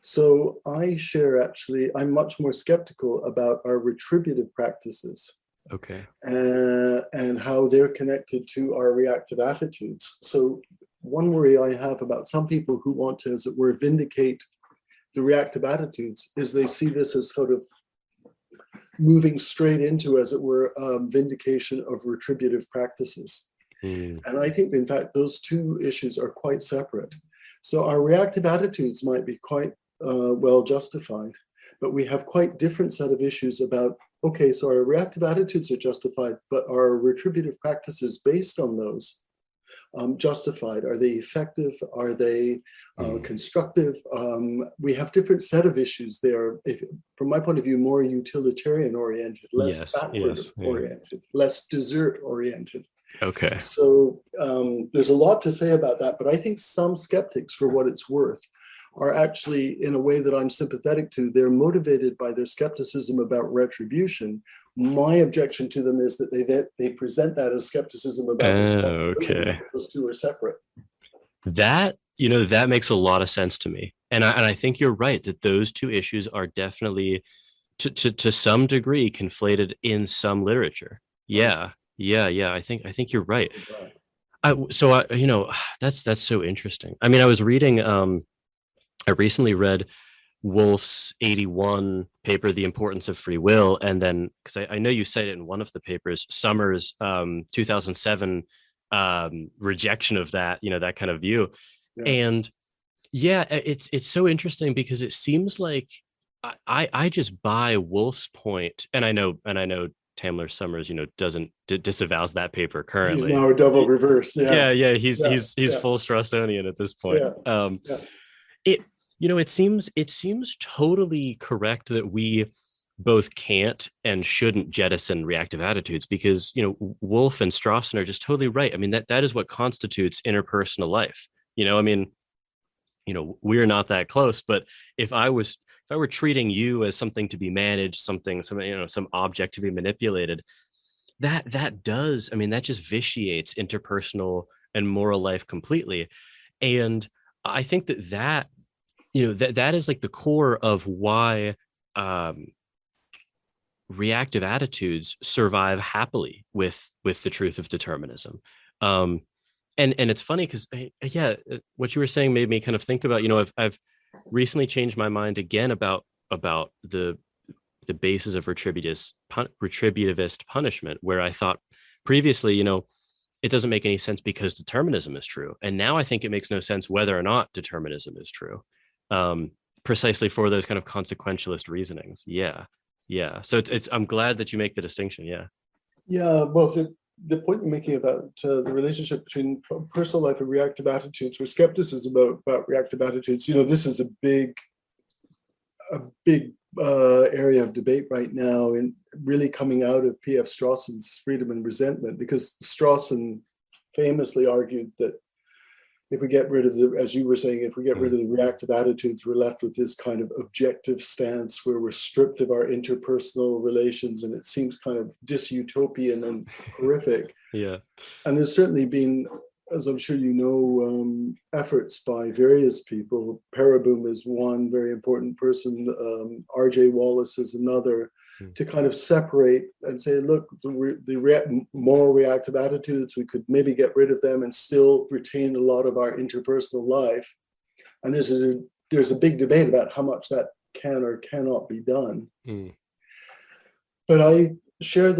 So I'm much more skeptical about our retributive practices. Okay. And how they're connected to our reactive attitudes. So one worry I have about some people who want to, as it were, vindicate the reactive attitudes is they see this as sort of moving straight into, as it were, vindication of retributive practices. And I think, in fact, those two issues are quite separate. So our reactive attitudes might be quite well justified, but we have quite different set of issues about, okay, so our reactive attitudes are justified, but are retributive practices based on those justified? Are they effective? Are they constructive? We have different set of issues there. From my point of view, more utilitarian oriented, less backward oriented, less desert oriented. Okay. So there's a lot to say about that, but I think some skeptics, for what it's worth, are actually, in a way that I'm sympathetic to, they're motivated by their skepticism about retribution. My objection to them is that they present that as skepticism about responsibility. Okay. Those two are separate. That makes a lot of sense to me, and I think you're right that those two issues are definitely, to some degree, conflated in some literature. Yeah. I think you're right. That's so interesting. I mean, I was reading. I recently read Wolff's 81 paper, The Importance of Free Will, and then, because I know you cited in one of the papers, Summers' 2007 rejection of that, that kind of view. Yeah. And it's so interesting, because it seems like I just buy Wolff's point, and I know Tamler Summers, doesn't disavows that paper He's currently. now a double reversed. Yeah. Yeah, he's Yeah. he's Yeah. full Strassonian at this point. Yeah. Yeah. It it seems totally correct that we both can't and shouldn't jettison reactive attitudes, because Wolf and Strawson are just totally right. I mean, that is what constitutes interpersonal life. I mean, we're not that close, but if I were treating you as something to be managed, some object to be manipulated, that does, I mean, that just vitiates interpersonal and moral life completely. And I think that is like the core of why um reactive attitudes survive happily with the truth of determinism. um and it's funny because, yeah, what you were saying made me kind of think about, I've recently changed my mind again about the basis of retributivist punishment, where I thought previously, it doesn't make any sense because determinism is true, and now I think it makes no sense whether or not determinism is true, precisely for those kind of consequentialist reasonings. Yeah, so it's I'm glad that you make the distinction. Yeah. Yeah. Well, the point you're making about the relationship between personal life and reactive attitudes, or skepticism about reactive attitudes, this is a big area of debate right now, and really coming out of P.F. Strawson's Freedom and Resentment, because Strawson famously argued that if we get rid of as you were saying, if we get rid of the reactive attitudes, we're left with this kind of objective stance where we're stripped of our interpersonal relations, and it seems kind of dystopian and horrific. Yeah. And there's certainly been, as I'm sure you know, efforts by various people. Paraboom is one very important person. R.J. Wallace is another, to kind of separate and say, look, the moral reactive attitudes, we could maybe get rid of them and still retain a lot of our interpersonal life. And there's a big debate about how much that can or cannot be done. But I share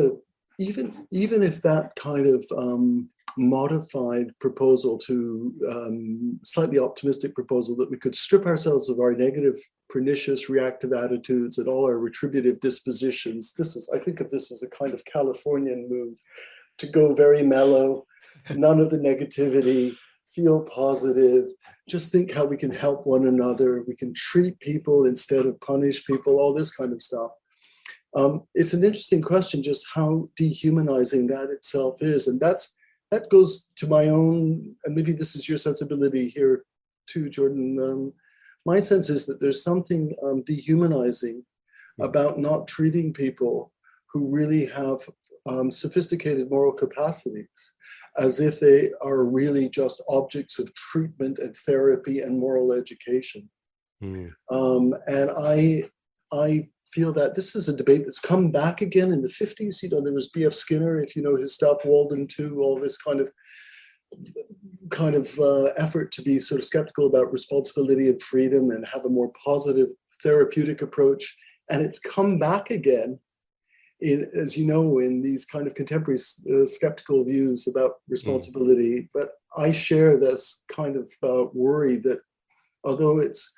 even if that kind of modified proposal to slightly optimistic proposal that we could strip ourselves of our negative, pernicious, reactive attitudes and all our retributive dispositions. I think of this as a kind of Californian move to go very mellow, none of the negativity, feel positive, just think how we can help one another. We can treat people instead of punish people, all this kind of stuff. It's an interesting question, just how dehumanizing that itself is. And that goes to my own, and maybe this is your sensibility here too, Jordan. My sense is that there's something dehumanizing about not treating people who really have sophisticated moral capacities as if they are really just objects of treatment and therapy and moral education. And I feel that this is a debate that's come back again in the 50s. There was B.F. Skinner, if you know his stuff, Walden too, all this kind of effort to be sort of skeptical about responsibility and freedom and have a more positive therapeutic approach. And it's come back again as you know, in these kind of contemporary skeptical views about responsibility. But I share this kind of worry that although it's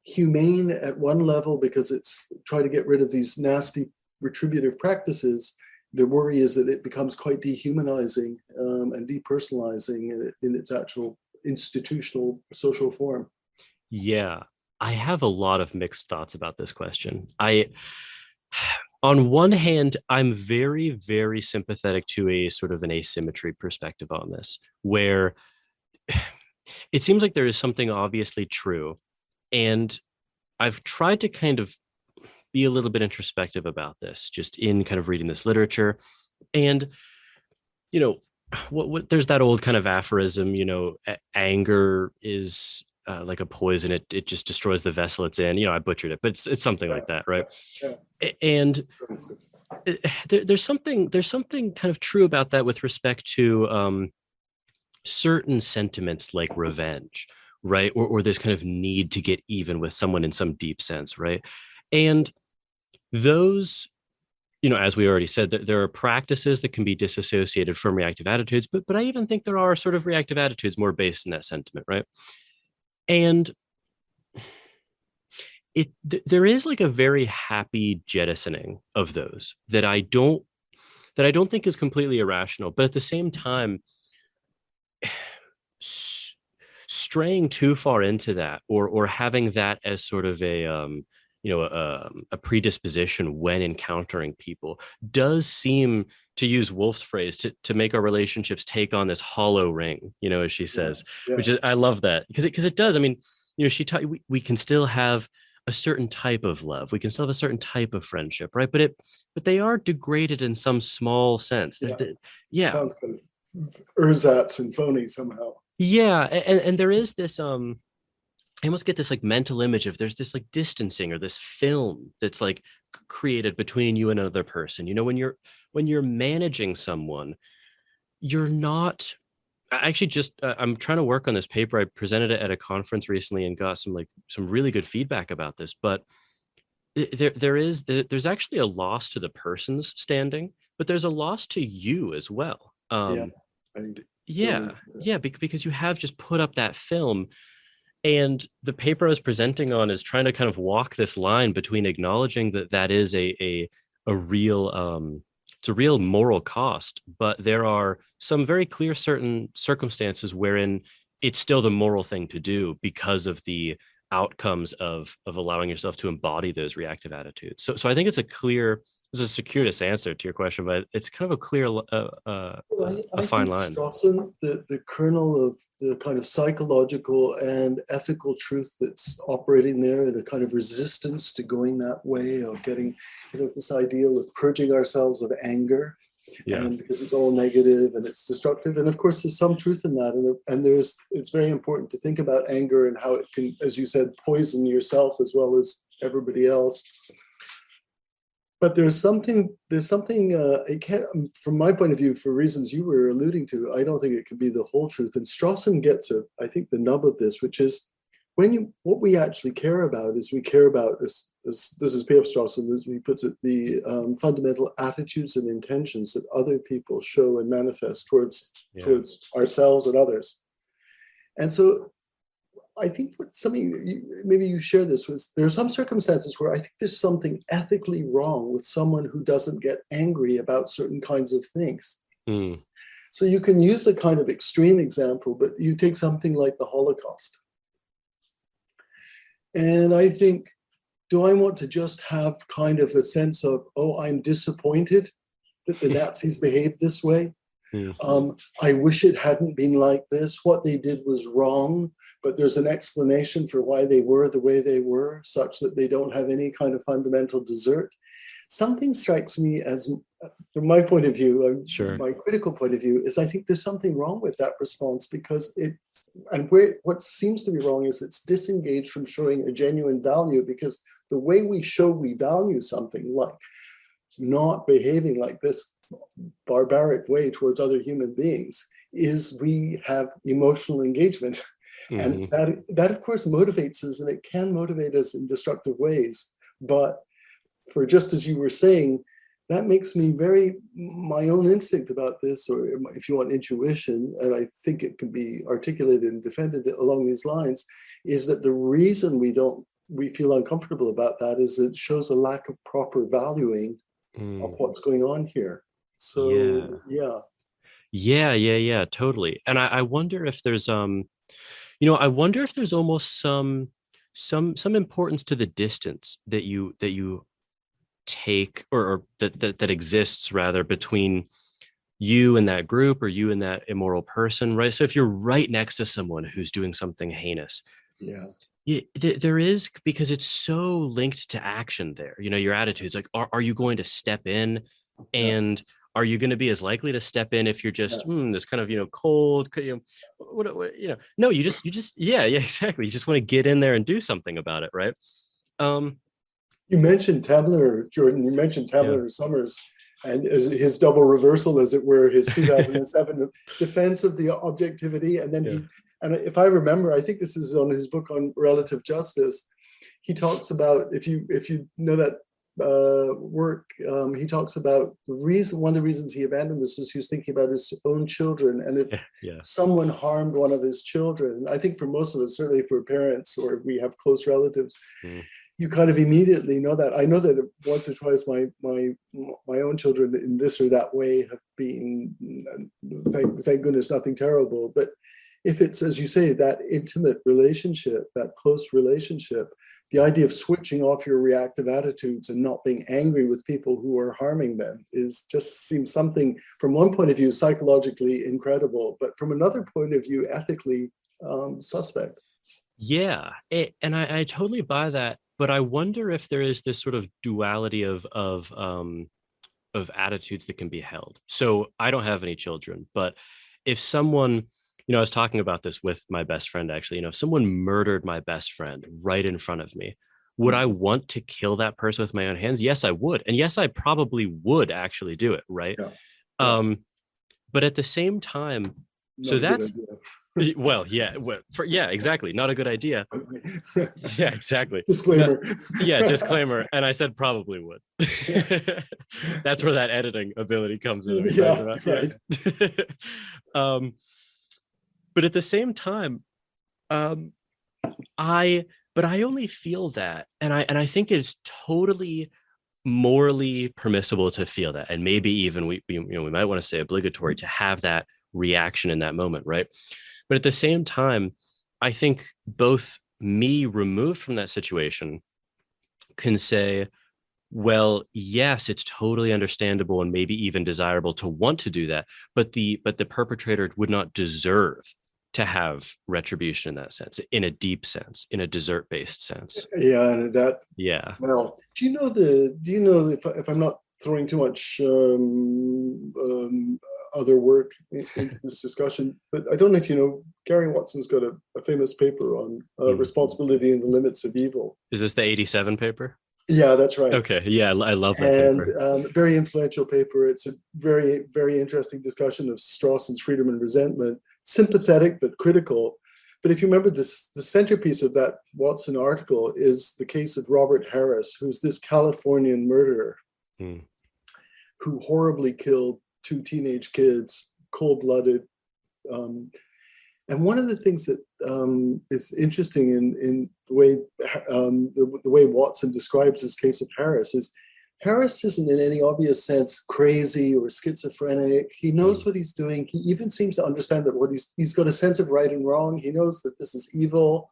humane at one level because it's trying to get rid of these nasty retributive practices, the worry is that it becomes quite dehumanizing and depersonalizing in its actual institutional social form. Yeah, I have a lot of mixed thoughts about this question. On one hand, I'm very, very sympathetic to a sort of an asymmetry perspective on this, where it seems like there is something obviously true. And I've tried to kind of be a little bit introspective about this, just in kind of reading this literature. And, there's that old kind of aphorism, anger is like a poison. It just destroys the vessel it's in. I butchered it, but it's something like that, right? Yeah. And there's something kind of true about that with respect to certain sentiments like revenge, right? Or this kind of need to get even with someone in some deep sense, right? And those, as we already said, that there are practices that can be disassociated from reactive attitudes, but I even think there are sort of reactive attitudes more based in that sentiment, right? And there is like a very happy jettisoning of those that I don't that I don't think is completely irrational, but at the same time, straying too far into that, or having that as sort of a predisposition when encountering people, does seem, to use Wolf's phrase, to make our relationships take on this hollow ring, as she says, Yeah. which is, I love that, because it does. I mean, she taught we can still have a certain type of love, we can still have a certain type of friendship, right? But they are degraded in some small sense. Yeah. Yeah. Sounds kind of ersatz and phony somehow. Yeah, and there is this I almost get this like mental image of, there's this like distancing, or this film that's like created between you and another person. When you're managing someone, you're not. I actually just I'm trying to work on this paper. I presented it at a conference recently and got some really good feedback about this. But there's actually a loss to the person's standing, but there's a loss to you as well. Yeah. And Because you have just put up that film. And the paper I was presenting on is trying to kind of walk this line between acknowledging that that is a real it's a real moral cost, but there are some very clear certain circumstances wherein it's still the moral thing to do because of the outcomes of allowing yourself to embody those reactive attitudes. So I think it's a circuitous answer to your question, but it's kind of a clear I fine think line. Strawson, the kernel of the kind of psychological and ethical truth that's operating there, and a kind of resistance to going that way, of getting, this ideal of purging ourselves of anger, and because it's all negative and it's destructive. And of course, there's some truth in that, and it's very important to think about anger and how it can, as you said, poison yourself as well as everybody else. But there's something, it can't, from my point of view, for reasons you were alluding to, I don't think it could be the whole truth. And Strawson gets I think, the nub of this, which is what we actually care about is, we care about this is P.F. Strawson, as he puts it, the fundamental attitudes and intentions that other people show and manifest towards ourselves and others. And so I think maybe you share this, was there are some circumstances where I think there's something ethically wrong with someone who doesn't get angry about certain kinds of things. So you can use a kind of extreme example, but you take something like the Holocaust. And I think, do I want to just have kind of a sense of, oh, I'm disappointed that the Nazis behaved this way? I wish it hadn't been like this. What they did was wrong, but there's an explanation for why they were the way they were, such that they don't have any kind of fundamental desert. Something strikes me as, from my point of view, my critical point of view, is I think there's something wrong with that response, because what seems to be wrong is it's disengaged from showing a genuine value, because the way we show we value something, like not behaving like this barbaric way towards other human beings, is we have emotional engagement. And that of course motivates us, and it can motivate us in destructive ways. But for, just as you were saying, that makes me my own instinct about this, or if you want, intuition, and I think it can be articulated and defended along these lines, is that the reason we feel uncomfortable about that is it shows a lack of proper valuing of what's going on here. So yeah, totally. And I wonder if there's I wonder if there's almost some importance to the distance that you take, or that exists rather, between you and that group, or you and that immoral person, right? So if you're right next to someone who's doing something heinous, there is, because it's so linked to action there, your attitudes, like, are you going to step in, and are you going to be as likely to step in if you're just this kind of cold, no, you just exactly, you just want to get in there and do something about it, right? You mentioned Tabler, Jordan. You mentioned Tabler Summers, and his double reversal, as it were, his 2007 defense of the objectivity, and then and if I remember, I think this is on his book on relative justice. He talks about, if you know that work, he talks about one of the reasons he abandoned this was he was thinking about his own children, and if someone harmed one of his children, I think for most of us, certainly for parents, or if we have close relatives, you kind of immediately know that. I know that once or twice my own children in this or that way have been, thank goodness, nothing terrible. But if it's, as you say, that intimate relationship, that close relationship, the idea of switching off your reactive attitudes and not being angry with people who are harming them is just seems something, from one point of view, psychologically incredible, but from another point of view, ethically suspect. Yeah, and I totally buy that, but I wonder if there is this sort of duality of attitudes that can be held. So I don't have any children, but if someone, I was talking about this with my best friend actually, if someone murdered my best friend right in front of me, would I want to kill that person with my own hands? Yes, I would. And yes, I probably would actually do it, right? Yeah. But at the same time, so that's well, yeah, exactly. Not a good idea. Yeah, exactly. Disclaimer. Disclaimer. And I said probably would. That's where that editing ability comes in. Right. But at the same time, I only feel that, and I think it's totally morally permissible to feel that, and maybe even we might want to say obligatory to have that reaction in that moment, right? But at the same time, I think both me removed from that situation can say, well, yes, it's totally understandable and maybe even desirable to want to do that, but the perpetrator would not deserve to have retribution in that sense, in a deep sense, in a desert-based sense. Yeah, and that. Yeah. Well, do you know if I'm not throwing too much other work into this discussion, but I don't know if you know, Gary Watson's got a famous paper on responsibility and the limits of evil. Is this the 87 paper? Yeah, that's right. Okay, yeah, I love that paper. And very influential paper. It's a very, very interesting discussion of Strawson's freedom and resentment, sympathetic but critical. But if you remember this, the centerpiece of that Watson article is the case of Robert Harris, who's this Californian murderer who horribly killed 2 teenage kids, cold-blooded. And one of the things that is interesting in the way the way Watson describes this case of Harris is Harris isn't in any obvious sense crazy or schizophrenic. He knows what he's doing. He even seems to understand that he's got a sense of right and wrong. He knows that this is evil,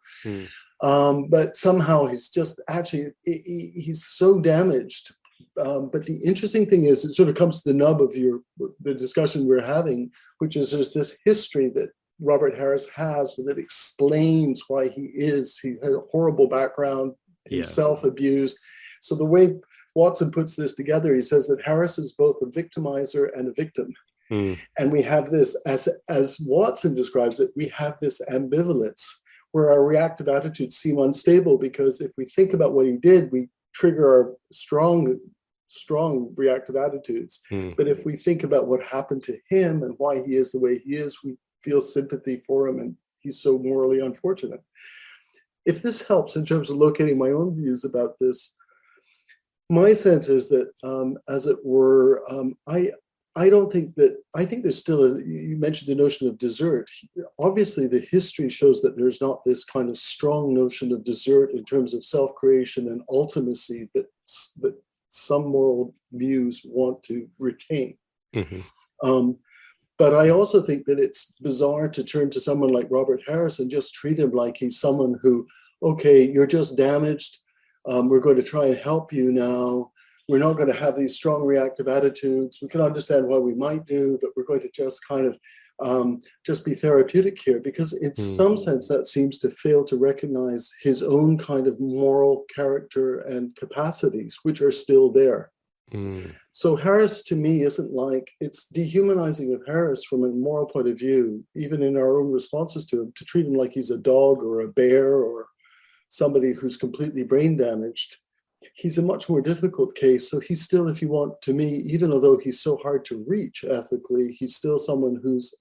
but somehow he's just actually he's so damaged. But the interesting thing is, it sort of comes to the nub of the discussion we're having, which is there's this history that Robert Harris has that explains why he had a horrible background, himself abused. So the way Watson puts this together, he says that Harris is both a victimizer and a victim. And we have this, as Watson describes it, we have this ambivalence where our reactive attitudes seem unstable, because if we think about what he did, we trigger our strong reactive attitudes. But if we think about what happened to him and why he is the way he is, we feel sympathy for him, and he's so morally unfortunate. If this helps in terms of locating my own views about this, my sense is that, as it were, I think there's still you mentioned the notion of desert. Obviously, the history shows that there's not this kind of strong notion of desert in terms of self-creation and ultimacy that some moral views want to retain. But I also think that it's bizarre to turn to someone like Robert Harris and just treat him like he's someone who, okay, you're just damaged. We're going to try and help you now. We're not going to have these strong reactive attitudes. We can understand why we might do, but we're going to just kind of just be therapeutic here, because in some sense that seems to fail to recognize his own kind of moral character and capacities, which are still there. So Harris, to me, isn't like, it's dehumanizing of Harris from a moral point of view, even in our own responses to him, to treat him like he's a dog or a bear or somebody who's completely brain damaged. He's a much more difficult case. So he's still, if you want, to me, even although he's so hard to reach ethically, he's still someone who's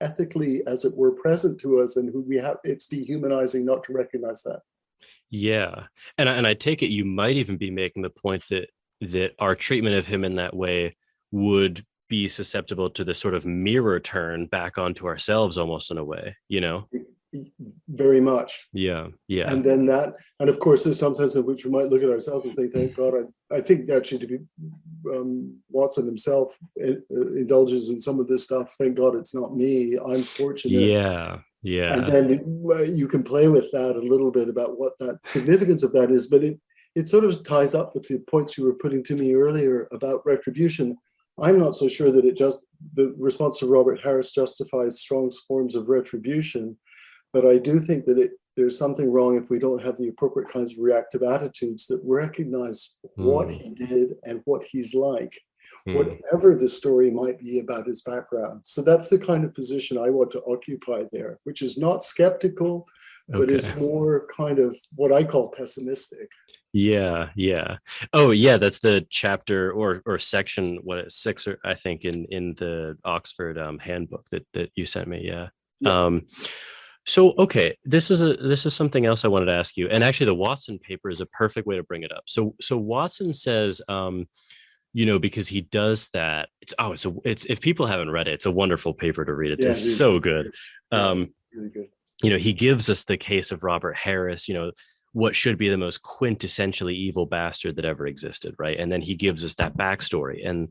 ethically, as it were, present to us, and who we have. It's dehumanizing not to recognize that. Yeah, and I take it you might even be making the point that our treatment of him in that way would be susceptible to the sort of mirror turn back onto ourselves, almost in a way, very much. Yeah. Yeah. And then that, and of course, there's some sense in which we might look at ourselves and say, thank God. I think actually to be Watson himself indulges in some of this stuff. Thank God it's not me. I'm fortunate. Yeah. Yeah. And then you can play with that a little bit about what that significance of that is, but it sort of ties up with the points you were putting to me earlier about retribution. I'm not so sure that the response to Robert Harris justifies strong forms of retribution, but I do think that there's something wrong if we don't have the appropriate kinds of reactive attitudes that recognize what he did and what he's like, whatever the story might be about his background. So that's the kind of position I want to occupy there, which is not skeptical, but is more kind of what I call pessimistic. Yeah, yeah. Oh, yeah. That's the chapter or section, what it's 6, or I think in the Oxford Handbook that you sent me. Yeah. So okay, this is something else I wanted to ask you, and actually the Watson paper is a perfect way to bring it up. So Watson says, because he does that. It's if people haven't read it, it's a wonderful paper to read. It's so good. Really good. He gives us the case of Robert Harris. What should be the most quintessentially evil bastard that ever existed, right? And then he gives us that backstory, and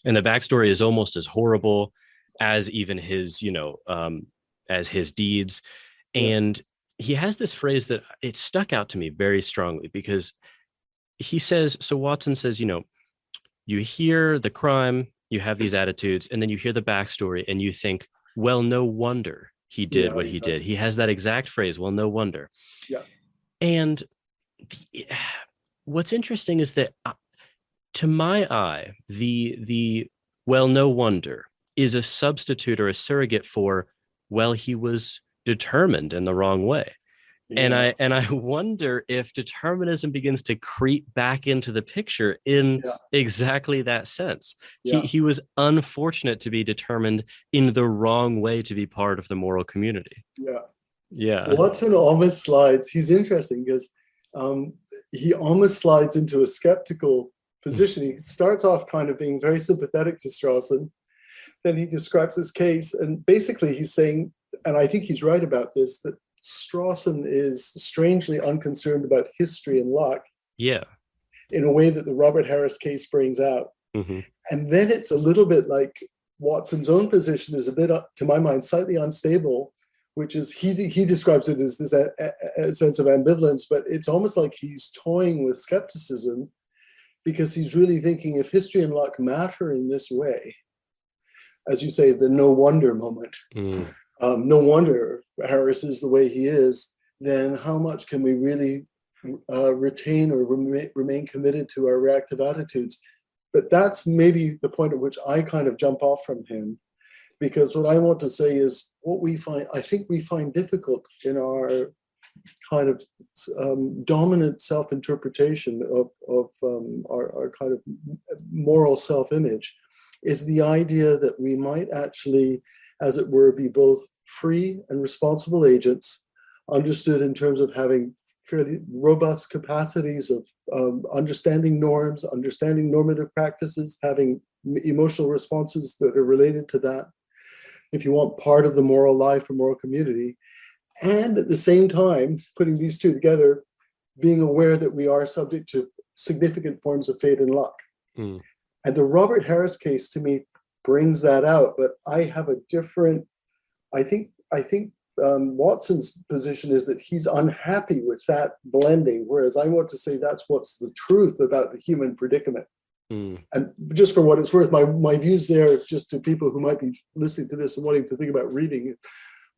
the backstory is almost as horrible as even his, as his deeds. And he has this phrase that it stuck out to me very strongly, because he says, so Watson says, you hear the crime, you have these attitudes, and then you hear the backstory and you think, well, no wonder he did what he did. He has that exact phrase, well, no wonder. Yeah. And what's interesting is that to my eye, the well, no wonder is a substitute or a surrogate for, well, he was determined in the wrong way. Yeah. And I wonder if determinism begins to creep back into the picture in exactly that sense. Yeah. He was unfortunate to be determined in the wrong way to be part of the moral community. Yeah. Yeah. Watson almost slides. He's interesting because he almost slides into a skeptical position. He starts off kind of being very sympathetic to Strawson. Then he describes his case, and basically he's saying, and I think he's right about this, that Strawson is strangely unconcerned about history and luck. Yeah. In a way that the Robert Harris case brings out. Mm-hmm. And then it's a little bit like Watson's own position is a bit, to my mind, slightly unstable, which is he describes it as this a sense of ambivalence, but it's almost like he's toying with skepticism, because he's really thinking, if history and luck matter in this way, as you say, the no wonder moment, no wonder Harris is the way he is, then how much can we really retain or remain committed to our reactive attitudes? But that's maybe the point at which I kind of jump off from him, because what I want to say is what I think we find difficult in our kind of dominant self-interpretation of our kind of moral self-image is the idea that we might actually, as it were, be both free and responsible agents, understood in terms of having fairly robust capacities of understanding norms, understanding normative practices, having emotional responses that are related to that, if you want, part of the moral life or moral community. And at the same time, putting these two together, being aware that we are subject to significant forms of fate and luck. And the Robert Harris case, to me, brings that out. But I have a different, I think Watson's position is that he's unhappy with that blending, whereas I want to say that's what's the truth about the human predicament. And just for what it's worth, my views there, just to people who might be listening to this and wanting to think about reading it,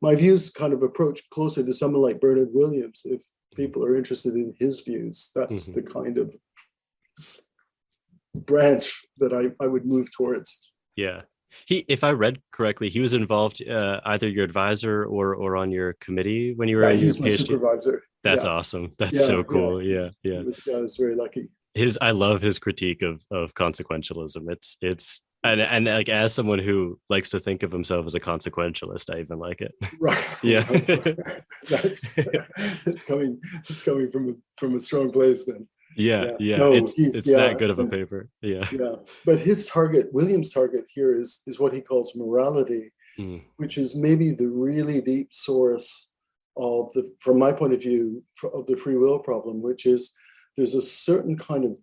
my views kind of approach closer to someone like Bernard Williams. If people are interested in his views, that's the kind of branch that I would move towards. Yeah. If I read correctly, he was involved either your advisor or on your committee when you were in your PhD. My supervisor. That's awesome. That's so cool. Yeah. I was very lucky. I love his critique of consequentialism. It's and like, as someone who likes to think of himself as a consequentialist, I even like it. Right. Yeah. It's coming from a strong place then. Yeah. No, it's that good of a paper. Yeah. But William's target here is what he calls morality, which is maybe the really deep source of from my point of view, of the free will problem, which is there's a certain kind of,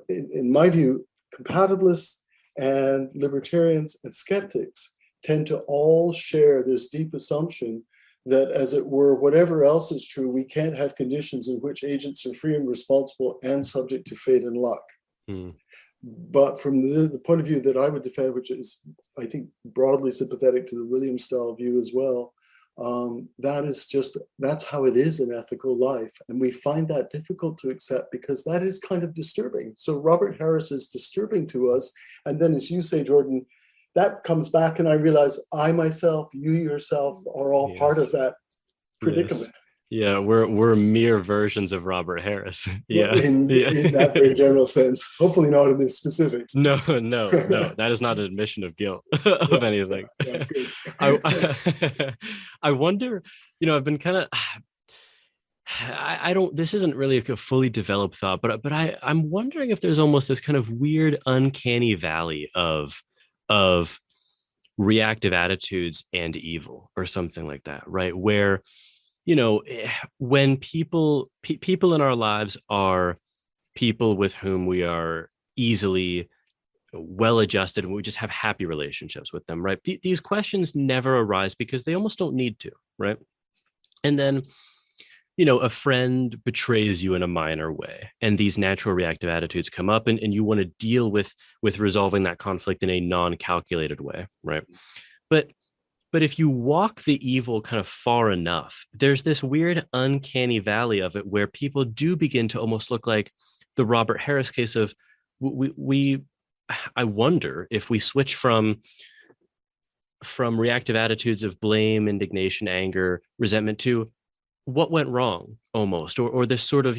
in my view, compatibilists and libertarians and skeptics tend to all share this deep assumption that, as it were, whatever else is true, we can't have conditions in which agents are free and responsible and subject to fate and luck. Mm. But from the point of view that I would defend, which is, I think, broadly sympathetic to the Williams style view as well, that's how it is in ethical life. And we find that difficult to accept because that is kind of disturbing. So Robert Harris is disturbing to us. And then, as you say, Jordan, that comes back and I realize I myself, you yourself are all part of that predicament. Yes. Yeah, we're mere versions of Robert Harris. Yeah. In that very general sense. Hopefully not in the specifics. No. That is not an admission of guilt of anything. I wonder, I've been kind of, I don't, this isn't really a fully developed thought, but I'm wondering if there's almost this kind of weird uncanny valley of reactive attitudes and evil or something like that, right? Where, when people in our lives are people with whom we are easily well adjusted and we just have happy relationships with them, right? These questions never arise because they almost don't need to, right? And then, a friend betrays you in a minor way and these natural reactive attitudes come up and you want to deal with resolving that conflict in a non-calculated way, right? But if you walk the evil kind of far enough, there's this weird uncanny valley of it where people do begin to almost look like the Robert Harris case of I wonder if we switch from reactive attitudes of blame, indignation, anger, resentment to what went wrong almost, or this sort of,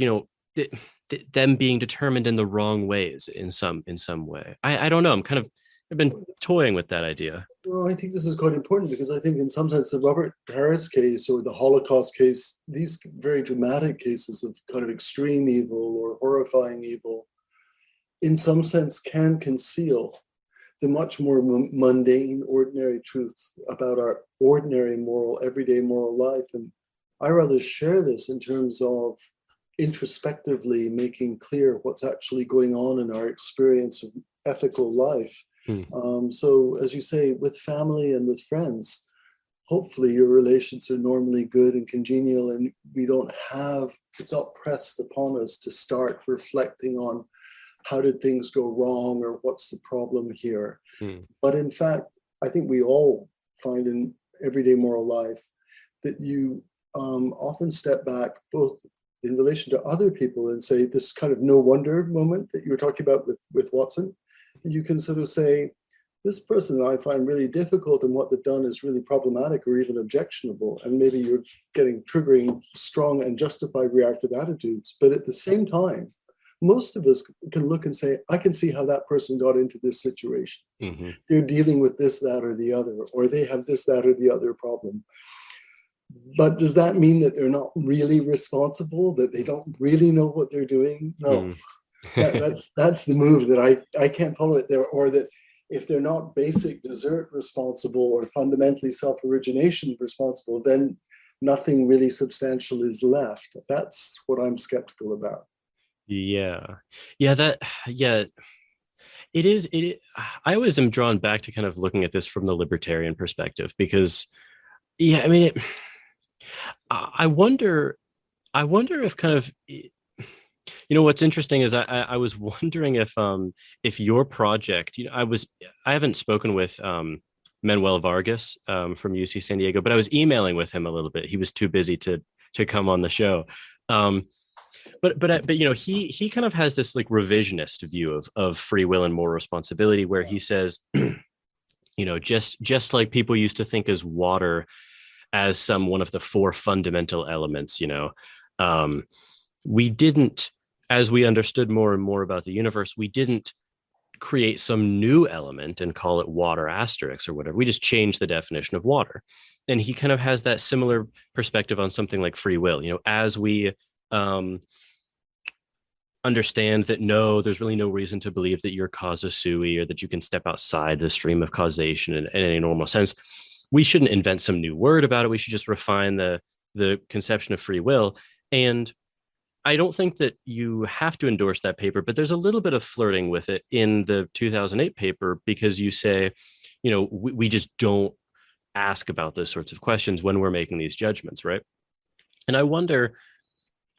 them being determined in the wrong ways in some way. I don't know. I've been toying with that idea. Well, I think this is quite important because I think in some sense the Robert Harris case or the Holocaust case, these very dramatic cases of kind of extreme evil or horrifying evil, in some sense can conceal the much more mundane, ordinary truth about our ordinary everyday moral life. And I rather share this in terms of introspectively making clear what's actually going on in our experience of ethical life. So as you say, with family and with friends, hopefully your relations are normally good and congenial and it's not pressed upon us to start reflecting on how did things go wrong or what's the problem here. But in fact, I think we all find in everyday moral life that you often step back both in relation to other people and say this kind of no wonder moment that you were talking about with Watson. You can sort of say, this person I find really difficult and what they've done is really problematic or even objectionable. And maybe you're triggering strong and justified reactive attitudes. But at the same time, most of us can look and say, I can see how that person got into this situation. Mm-hmm. They're dealing with this, that, or the other, or they have this, that, or the other problem. But does that mean that they're not really responsible, that they don't really know what they're doing? No. That's the move that I can't follow it there, or that if they're not basic desert responsible or fundamentally self-origination responsible, then nothing really substantial is left. That's what I'm skeptical about. I always am drawn back to kind of looking at this from the libertarian perspective because, I wonder if kind of, what's interesting is I was wondering if your project, I haven't spoken with Manuel Vargas from UC San Diego, but I was emailing with him a little bit. He was too busy to come on the show. But he kind of has this like revisionist view of free will and moral responsibility, where he says, just like people used to think as water as one of the four fundamental elements, we didn't, as we understood more and more about the universe, we didn't create some new element and call it water asterisk or whatever. We just changed the definition of water. And he kind of has that similar perspective on something like free will. As we understand that there's really no reason to believe that you're causa sui or that you can step outside the stream of causation in any normal sense. We shouldn't invent some new word about it. We should just refine the the conception of free will. And I don't think that you have to endorse that paper, but there's a little bit of flirting with it in the 2008 paper, because you say, we just don't ask about those sorts of questions when we're making these judgments, right? And I wonder,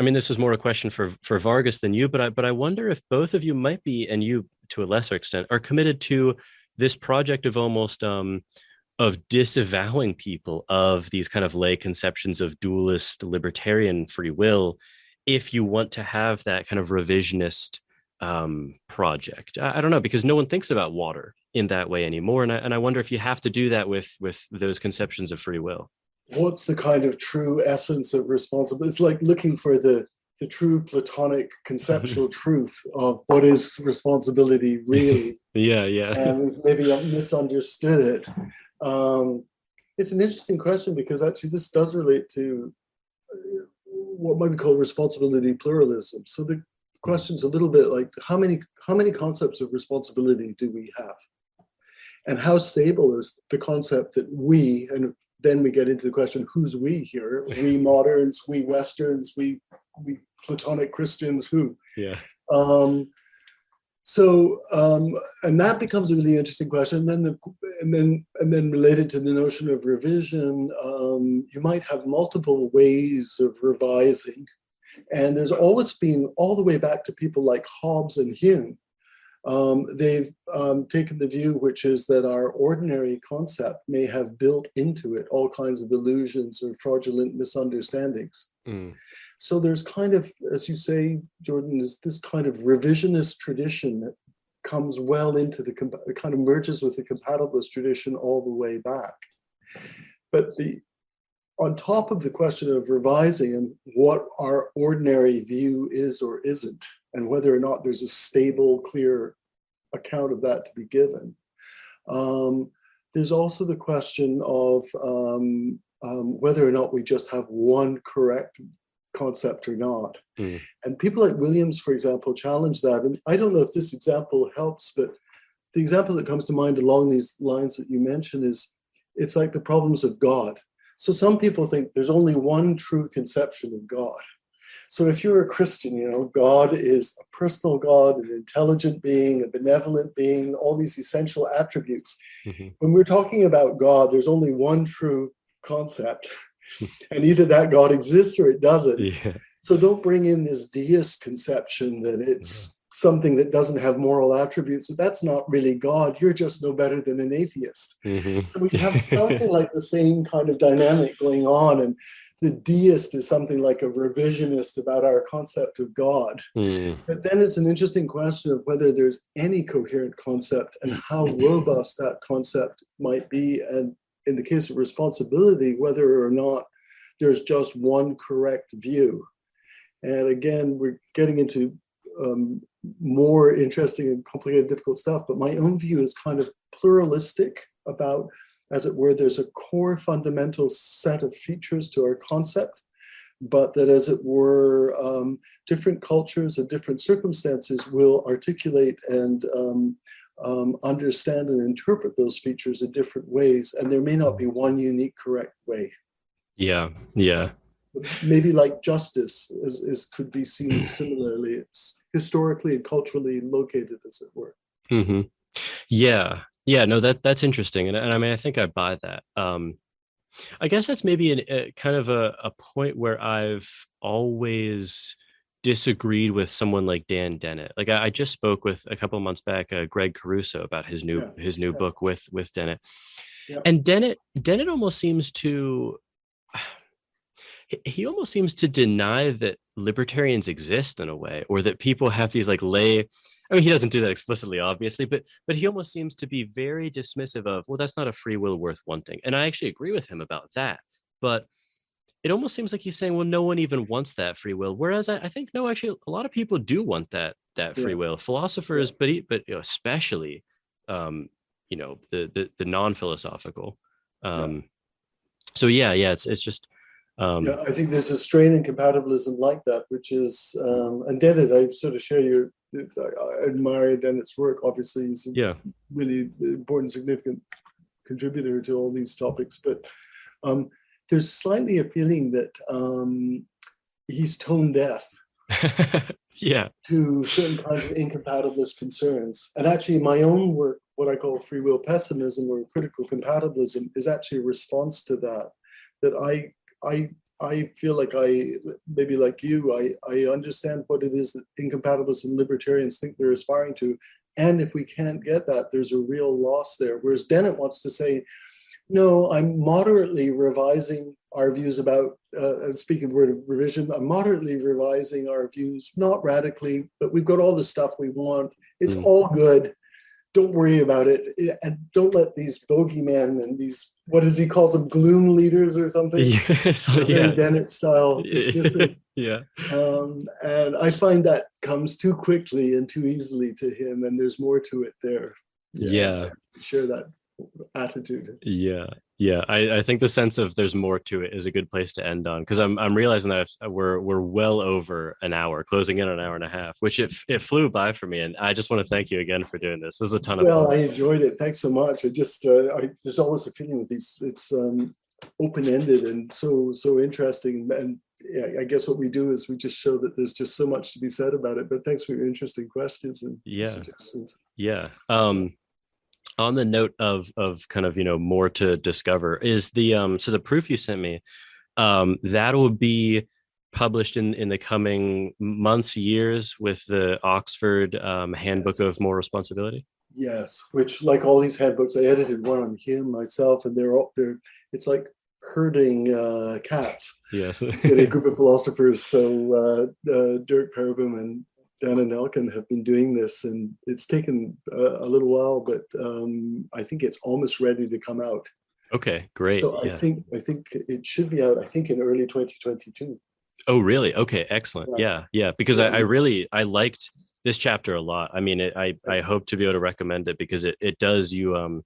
I mean, this is more a question for Vargas than you, but I wonder if both of you might be, and you to a lesser extent, are committed to this project of almost of disavowing people of these kind of lay conceptions of dualist libertarian free will, if you want to have that kind of revisionist project. I don't know, because no one thinks about water in that way anymore, and I wonder if you have to do that with those conceptions of free will. What's the kind of true essence of responsibility? It's like looking for the true Platonic conceptual truth of what is responsibility really. Yeah. And maybe I've misunderstood it. It's an interesting question, because actually this does relate to what might be called responsibility pluralism. So the question's a little bit like, how many concepts of responsibility do we have? And how stable is the concept that we, and then we get into the question, who's we here? We moderns, we Westerns, we Platonic Christians, who? Yeah. And that becomes a really interesting question. And then related to the notion of revision, you might have multiple ways of revising. And there's always been, all the way back to people like Hobbes and Hume, they've taken the view, which is that our ordinary concept may have built into it all kinds of illusions or fraudulent misunderstandings. So there's kind of, as you say, Jordan, is this kind of revisionist tradition that comes well into the, kind of merges with the compatibilist tradition all the way back. But on top of the question of revising and what our ordinary view is or isn't, and whether or not there's a stable, clear account of that to be given, there's also the question of whether or not we just have one correct concept or not. And people like Williams, for example, challenge that. And I don't know if this example helps, but the example that comes to mind along these lines that you mentioned is, it's like the problems of God. So some people think there's only one true conception of God. So if you're a Christian, God is a personal God, an intelligent being, a benevolent being, all these essential attributes. When we're talking about God, there's only one true concept. And either that God exists or it doesn't. Yeah. So don't bring in this deist conception that it's something that doesn't have moral attributes. So that's not really God. You're just no better than an atheist. So we have something like the same kind of dynamic going on. And the deist is something like a revisionist about our concept of God. But then it's an interesting question of whether there's any coherent concept and how robust that concept might be. And in the case of responsibility, whether or not there's just one correct view. And again, we're getting into more interesting and complicated, difficult stuff, but my own view is kind of pluralistic about, as it were, there's a core fundamental set of features to our concept, but that, as it were, different cultures and different circumstances will articulate and understand and interpret those features in different ways, and there may not be one unique correct way. Yeah. Maybe like justice could be seen similarly. It's historically and culturally located, as it were. Yeah. No, that's interesting, and I mean, I think I buy that. I guess that's maybe kind of a point where I've always disagreed with someone like Dan Dennett. Like I just spoke with, a couple of months back, Greg Caruso about his new book with Dennett. And Dennett almost seems to, he almost seems to deny that libertarians exist in a way, or that people have these like lay, I mean, he doesn't do that explicitly, obviously, but he almost seems to be very dismissive of, well, that's not a free will worth wanting. And I actually agree with him about that. But it almost seems like he's saying, well, no one even wants that free will. Whereas I think, no, actually, a lot of people do want that free will. Philosophers, but especially, the non-philosophical. So it's just. I think there's a strain in compatibilism like that, which is, and Dennett, I sort of share I admire Dennett's work. Obviously, he's a really important, significant contributor to all these topics. But there's slightly a feeling that he's tone deaf Yeah. to certain kinds of incompatibilist concerns. And actually, my own work, what I call free will pessimism or critical compatibilism, is actually a response to that. That I feel like maybe like you, I understand what it is that incompatibilists and libertarians think they're aspiring to. And if we can't get that, there's a real loss there. Whereas Dennett wants to say, no, I'm moderately revising our views about, speaking of word of revision, I'm moderately revising our views, not radically, but we've got all the stuff we want. It's all good. Don't worry about it. And don't let these bogeymen and these, what does he calls them, gloom leaders or something? Very Dennett style dismissive. Yeah. And I find that comes too quickly and too easily to him, and there's more to it there. Yeah. Share that attitude. Yeah. I think the sense of there's more to it is a good place to end on, because I'm realizing that we're well over an hour, closing in on an hour and a half, which it flew by for me, and I just want to thank you again for doing this. This is a ton of fun. Well, I enjoyed it. Thanks so much. There's always a feeling with these, it's open-ended and so interesting, and I guess what we do is we just show that there's just so much to be said about it. But thanks for your interesting questions and suggestions. On the note of kind of, more to discover, is the so the proof you sent me, that will be published in the coming months, years, with the Oxford Handbook of Moral Responsibility. Yes, which, like all these handbooks, I edited one on Hume myself, and they're it's like herding cats. Yes. Getting a group of philosophers. So Dirk Pereboom and Dan and Elkin have been doing this, and it's taken a little while, but I think it's almost ready to come out. Okay, great. So I think it should be out, I think, in early 2022. Oh, really? Okay, excellent. Yeah. Because I liked this chapter a lot. I mean, I hope to be able to recommend it, because it does, you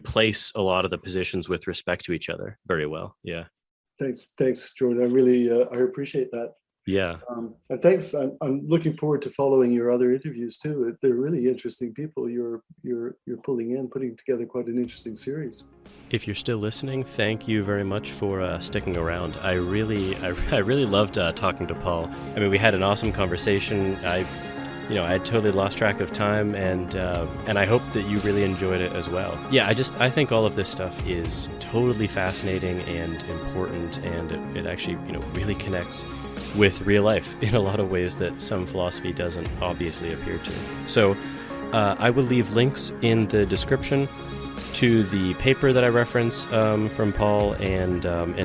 place a lot of the positions with respect to each other very well. Yeah. Thanks, Jordan. I really I appreciate that. Yeah. And thanks. I'm looking forward to following your other interviews too. They're really interesting people you're putting together quite an interesting series. If you're still listening, thank you very much for sticking around. I really loved talking to Paul. I mean, we had an awesome conversation. I had totally lost track of time, and I hope that you really enjoyed it as well. Yeah, I think all of this stuff is totally fascinating and important, and it actually, really connects with real life in a lot of ways that some philosophy doesn't obviously appear to. So I will leave links in the description to the paper that I reference from Paul, and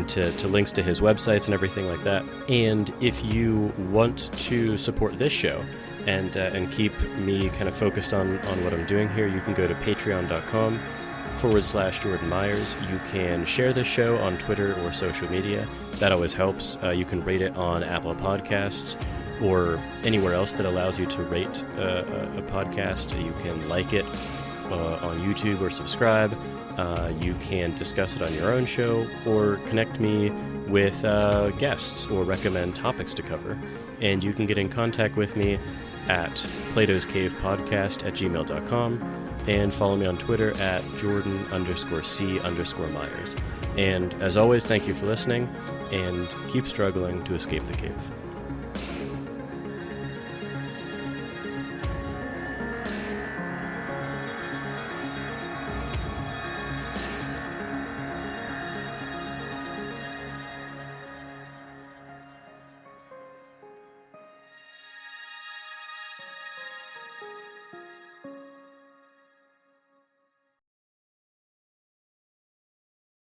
to links to his websites and everything like that. And if you want to support this show and keep me kind of focused on what I'm doing here, you can go to patreon.com/Jordan Myers. You can share this show on Twitter or social media. That always helps. You can rate it on Apple Podcasts or anywhere else that allows you to rate a podcast. You can like it on YouTube or subscribe. You can discuss it on your own show, or connect me with guests or recommend topics to cover. And you can get in contact with me at platoscavepodcast@gmail.com, and follow me on Twitter at Jordan_C_Myers. And as always, thank you for listening, and keep struggling to escape the cave.